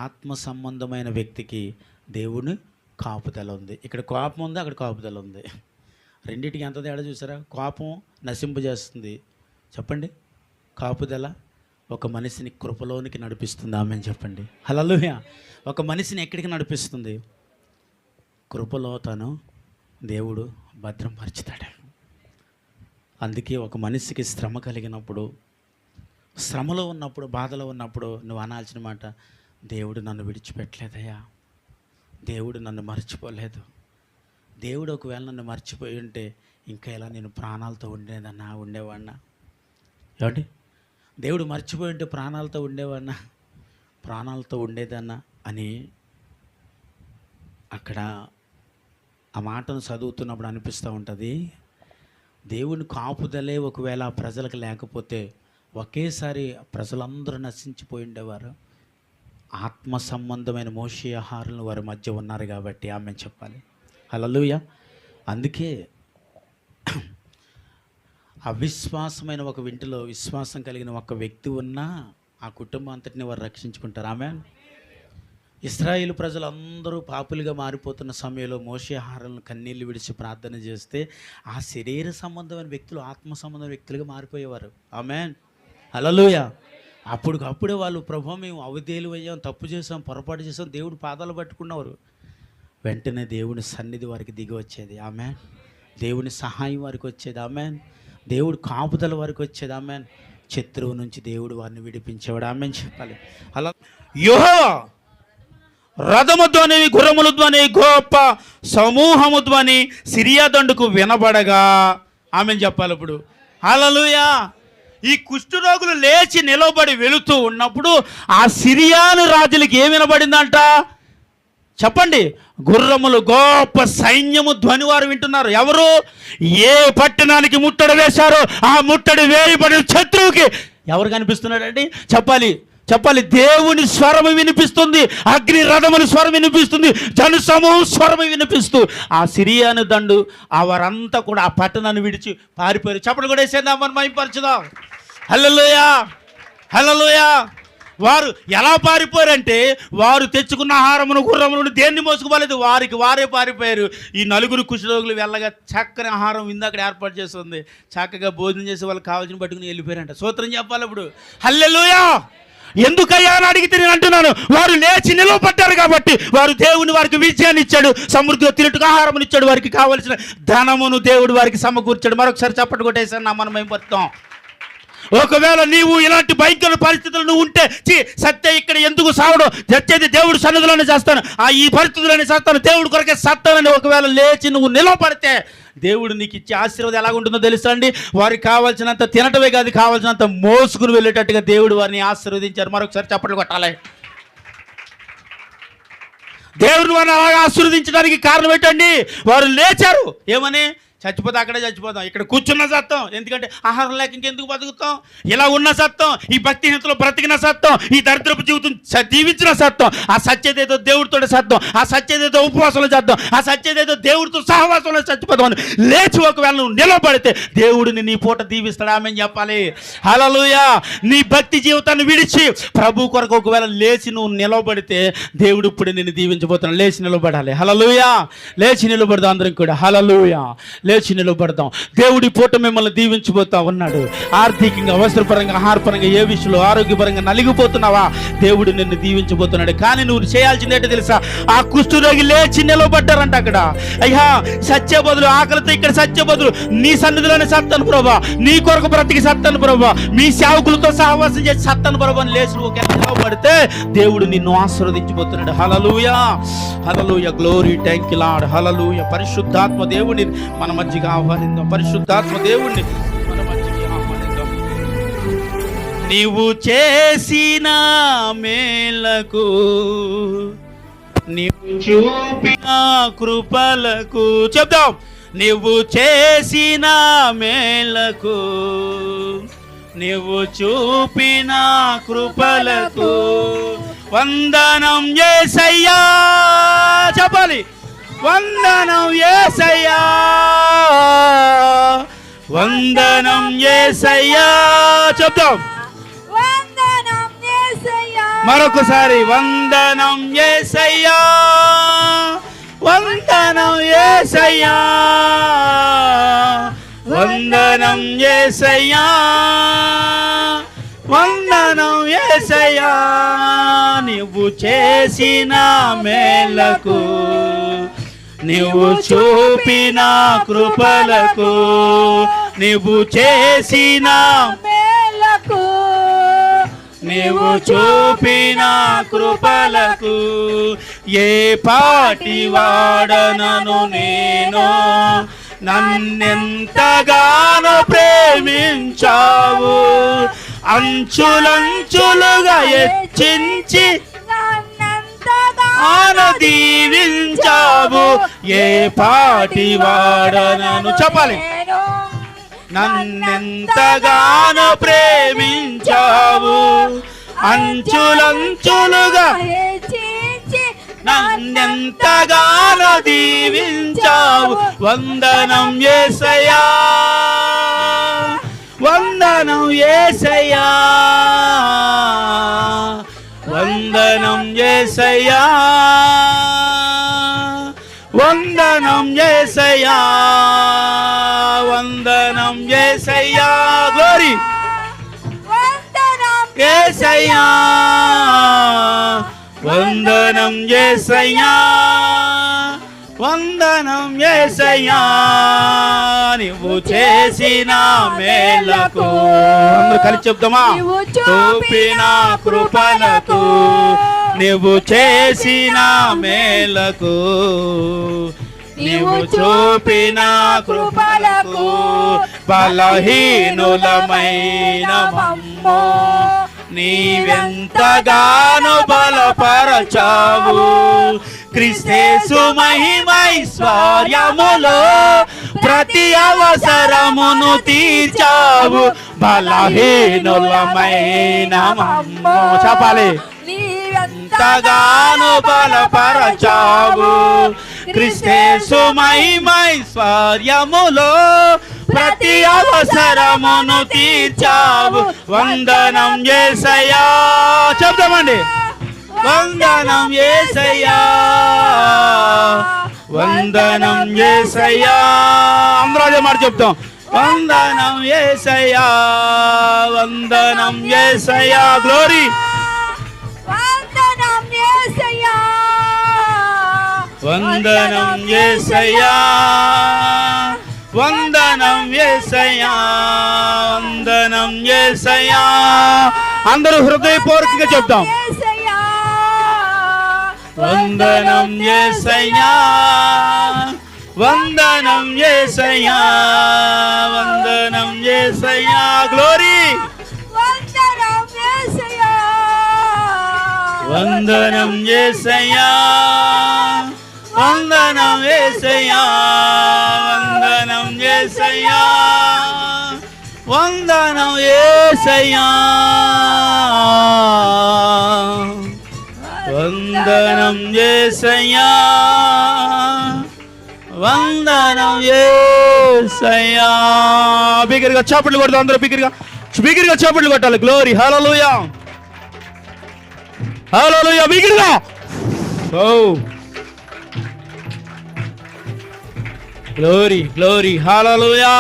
ఆత్మ సంబంధమైన వ్యక్తికి దేవుని కాపుదల ఉంది. ఇక్కడ కోపం ఉంది, అక్కడ కాపుదల ఉంది. రెండింటికి ఎంత తేడా చూసారా? కోపం నశింపజేస్తుంది, చెప్పండి. కాపుదల ఒక మనిషిని కృపలోనికి నడిపిస్తుంది. ఆమెను చెప్పండి. హల్లెలూయా. ఒక మనిషిని ఎక్కడికి నడిపిస్తుంది? కృపలో తను దేవుడు భద్రపరుచుతాడు. అందుకే ఒక మనిషికి శ్రమ కలిగినప్పుడు, శ్రమలో ఉన్నప్పుడు, బాధలో ఉన్నప్పుడు నువ్వు అనాల్సిన మాట, దేవుడు నన్ను విడిచిపెట్టలేదయ్యా, దేవుడు నన్ను మర్చిపోలేదు. దేవుడు ఒకవేళ నన్ను మర్చిపోయి ఉంటే ఇంకా ఎలా నేను ప్రాణాలతో ఉండేవాడినా? ఏమండి, దేవుడు మర్చిపోయి ఉంటే ప్రాణాలతో ఉండేదన్నా అని అక్కడ ఆ మాటను చదువుతున్నప్పుడు అనిపిస్తూ ఉంటుంది. దేవుని కాపుదలే ఒకవేళ ఆ ప్రజలకు లేకపోతే ఒకేసారి ప్రజలందరూ నశించిపోయి ఉండేవారు. ఆత్మ సంబంధమైన మోషే ఆహారాలు వారి మధ్య ఉన్నారు కాబట్టి ఆమె చెప్పాలి. హల్లెలూయా. అందుకే అవిశ్వాసమైన ఒక ఇంటిలో విశ్వాసం కలిగిన ఒక వ్యక్తి ఉన్నా ఆ కుటుంబం అంతటిని వారు రక్షించుకుంటారు. ఆమె ఇశ్రాయేలు ప్రజలందరూ పాపులుగా మారిపోతున్న సమయంలో మోషే ఆహారాలను కన్నీళ్లు విడిచి ప్రార్థన చేస్తే ఆ శరీర సంబంధమైన వ్యక్తులు ఆత్మ సంబంధమైన వ్యక్తులుగా మారిపోయేవారు. ఆమేన్. హల్లెలూయా. అప్పుడే వాళ్ళు, ప్రభు మేము అవిధేయులు అయ్యాం, తప్పు చేసాం, పొరపాటు చేసాం, దేవుడు పాదాలు పట్టుకున్నవారు. వెంటనే దేవుని సన్నిధి వారికి దిగి వచ్చేది. ఆమేన్. దేవుని సహాయం వారికి వచ్చేది. ఆమేన్. దేవుడు కాపుదల వారికి వచ్చేది. ఆమేన్. శత్రువు నుంచి దేవుడు వారిని విడిపించేవాడు. ఆమేన్ చెప్పాలి. అలా యెహోవా రథము ధ్వని, గుర్రముల ధ్వని, గొప్ప సమూహము ధ్వని సిరియా దండుకు వినబడగా. ఆమేన్ చెప్పాలి. ఇప్పుడు హల్లెలూయా. ఈ కుష్ఠరోగులు లేచి నిలబడి వెళుతూ ఉన్నప్పుడు ఆ సిరియాను రాజులకి ఏం వినబడిందంట? చెప్పండి. గుర్రములు, గొప్ప సైన్యము ధ్వని వారు వింటున్నారు. ఎవరు? ఏ పట్టణానికి ముట్టడి వేశారో ఆ ముట్టడి వేయబడిన శత్రువుకి ఎవరు కనిపిస్తున్నాడండి? చెప్పాలి. దేవుని స్వరము వినిపిస్తుంది, అగ్ని రథముల స్వరం వినిపిస్తుంది, జన సమూహం స్వరము వినిపిస్తూ ఆ సిరియాను దండు వారంతా కూడా ఆ పట్టణాన్ని విడిచి పారిపోయారు. చెప్పలు కూడా వేసేద్దాం, మనం మైపరచుదాం. హల్లెలూయా. హల్లెలూయా. వారు ఎలా పారిపోయారంటే వారు తెచ్చుకున్న ఆహారమును, గుర్రములను దేన్ని మోసుకుపోలేదు, వారికి వారే పారిపోయారు. ఈ నలుగురు కుష్ఠరోగులు వెళ్ళగా చక్కని ఆహారం ఇందాక ఏర్పాటు చేస్తుంది, చక్కగా భోజనం చేసి వాళ్ళకి కావాల్సిన పట్టుకుని వెళ్ళిపోయారంట. స్తోత్రం చెప్పాలి. ఇప్పుడు హల్లెలూయా. ఎందుకయ్యా అని అడిగితే నేను అంటున్నాను, వారు లేచి నిలవబడ్డారు కాబట్టి వారు దేవుని వారికి విజయాన్ని ఇచ్చాడు, సమృద్ధిగా తినట్టుగా ఆహారమును ఇచ్చాడు, వారికి కావలసిన ధనమును దేవుడు వారికి సమకూర్చాడు. మరొకసారి చప్పట్లు కొట్టేసాను నా మనం ఏం. ఒకవేళ నీవు ఇలాంటి భయంకర పరిస్థితులు నువ్వు ఉంటే, సత్య ఇక్కడ ఎందుకు సావడం, చచ్చేది దేవుడు సన్నిధిలోనే చేస్తాను, ఈ పరిస్థితుల్లోనే చేస్తాను, దేవుడు కొరకే సత్తానని ఒకవేళ లేచి నువ్వు నిలవబడితే దేవుడు నీకు ఇచ్చే ఆశీర్వాదం ఎలాగుంటుందో తెలుసా అండి? వారికి కావాల్సినంత తినటమే కాదు, కావాల్సినంత మోసుకుని వెళ్ళేటట్టుగా దేవుడు వారిని ఆశీర్వదించారు. మరొకసారి చప్పట్లు కొట్టాలి. దేవుడు వారిని అలాగా ఆశీర్వదించడానికి కారణం ఏంటండి? వారు లేచారు. ఏమని? చచ్చిపోతే అక్కడే చచ్చిపోతాం, ఇక్కడ కూర్చున్న సత్తం. ఎందుకంటే ఆహారం లేక ఇంకెందుకు బతుకుతాం? ఇలా ఉన్న సత్తం, ఈ భక్తిహీనతలో బ్రతికిన సత్తం, ఈ దరిద్రపు జీవితం జీవించిన సత్తం, ఆ సత్యదేదో దేవుడితో సత్తం, ఆ సత్యదేదో ఉపవాసంలో చేద్దాం, ఆ సత్యదేదో దేవుడితో సహవాసంలో చచ్చిపోతాం. లేచి ఒకవేళ నువ్వు నిలబడితే దేవుడిని నీ పూట దీవిస్తాడు. ఆమేన్ చెప్పాలి. హల్లెలూయా. నీ భక్తి జీవితాన్ని విడిచి ప్రభు కొరకు ఒకవేళ లేచి నువ్వు నిలబడితే దేవుడు ఇప్పుడు నిన్ను దీవించబోతున్నాడు. లేచి నిలబడాలి. హల్లెలూయా. లేచి నిలబడదాం అందరం కూడా. హల్లెలూయా. లేచి నిలబడదాం. దేవుడి పూట మిమ్మల్ని దీవించబోతా ఉన్నాడు. ఆర్థికంగా, వస్త్రపరంగా, ఆహారపరంగా, ఏ విషయంలో ఆరోగ్యపరంగా నలిగిపోతున్నావా, దేవుడు నిన్ను దీవించబోతున్నాడు. కానీ నువ్వు చేయాల్సింది ఏంటో తెలుసా? ఆ కుష్ఠరోగి లేచి నిలబడ్డారంట అక్కడ. అయ్యా, సత్య బదులు ఆకలితో ఇక్కడ సత్య బదులు నీ సన్నిధిలోనే సత్తాను ప్రభా, నీ కొరకు బ్రతికి సత్తాను ప్రభా, మీ సేవకులతో సహవాసం చేసి సత్తాను ప్రభా అని లేచి నువ్వు నిలబడితే దేవుడు నిన్ను ఆశీర్వదించబోతున్నాడు. హల్లెలూయా, హల్లెలూయా, గ్లోరీ, థ్యాంక్ యూ లార్డ్, హల్లెలూయా. పరిశుద్ధాత్మ దేవుడిని మన మధ్యకి ఆహ్వానిద్దాం. పరిశుద్ధాత్మ దేవుడిని మన మధ్యకి ఆహ్వానిద్దాం. నీవు చేసిన మేలకు, నీవు చూపిన కృపలకు, చెప్దాం. నీవు చేసిన మేలకు, నీవు చూపిన కృపలకు వందనం యేసయ్యా. చెప్పాలి, వందనం యేసయ్యా, వందనం యేసయ్యా. చెప్దాం మరొకసారి, వందనం యేసయ్యా, వందనం యేసయ్యా, వందనం యేసయ్యా, వందనం యేసయ్యా. నీవు చేసిన మేలకు, నీవు చూపిన కృపలకు, నీవు చేసిన మేలకు, నీవు చూపిన కృపలకు ఏ పాటి వాడనను నేను, నన్నెంతగానో ప్రేమించావు, అంచులంచులుగా హెచ్చించి దీవించావు. ఏ పాటి వాడనను, చెప్పాలి, నన్నెంతగానో ప్రేమించావు, అంచులంచులుగా నన్నెంతగానో దీవించావు. వందనం యేసయ్యా, వందనం యేసయ్యా, వందనం యేసయ్యా, వందనం యేసయ్యా, వందనం యేసయ్యా. గ్లోరీ, యేసయ్యా, వందనం యేసయ్యా, వందనం యేసయ్యా. నీవు చేసిన మేలకు, అందరూ కలిసి చెప్తామా? చూపిన కృపలకు, నీవు చేసిన మేలకు, నీవు చూపిన కృపలకు బలహీనులమైన మమ్ము నీవెంతగానో బలపరచావు. క్రీస్తు మహిమైశ్వర్యములో ప్రతి అవసరమును తీర్చావు. బలహీనులమైన మమ్ము, చెప్పాలి, నీవెంతగానో బలపరచావు. క్రీస్తు మహిమైశ్వర్యములో ప్రతి అవసరమును తీర్చావు. వందనం యేసయ్యా. చెప్తామండి, వందనం యేసయ్యా, వందనం యేసయ్యా. అందరూ అదే మాట చెప్తాం. వందనం యేసయ్యా, వందనం యేసయ్యా. గ్లోరీ, వందనం యేసయ్యా, వందనం యేసయ్యా, వందనం యేసయ్యా, వందనం యేసయ్యా. అందరూ హృదయపూర్వకంగా చెప్తాం. వందనం యేసయ్యా, వందనం యేసయ్యా, వందనం యేసయ్యా. గ్లోరీ, వందనం యేసయ్యా, వందనం యేసయ్యా, వందనం యేసయ్యా, వందనం యేసయ్యా, వందనం యేసయ్యా, వందనం యేసయ్యా, వందనం యేసయ్యా. బిగ్గరగా చప్పట్లు కొడతాం. అందరూ బిగ్గరగా చప్పట్లు కొట్టాలి. గ్లోరీ, హల్లెలూయా, హల్లెలూయా. బిగ్గరగా. ఓ గ్లోరీ గ్లోరీ హల్లెలూయా.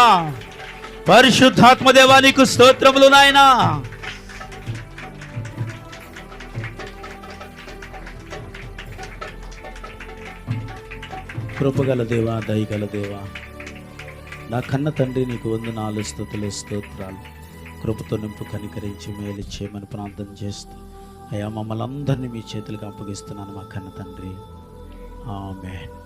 పరిశుద్ధాత్మ దేవా నీకు స్తోత్రములు నాయనా. కృపగల దేవా, దయగల దేవా, నా కన్న తండ్రి నీకు వందనాలు, స్తుతులు, స్తోత్రాలు. కృపతో నింపు కనికరించి మేలు చేయమని ప్రార్థన చేస్తూ అయ్యా మమ్మల్ని అందరినీ మీ చేతులకు అప్పగిస్తున్నాను మా కన్న తండ్రి. ఆమేన్.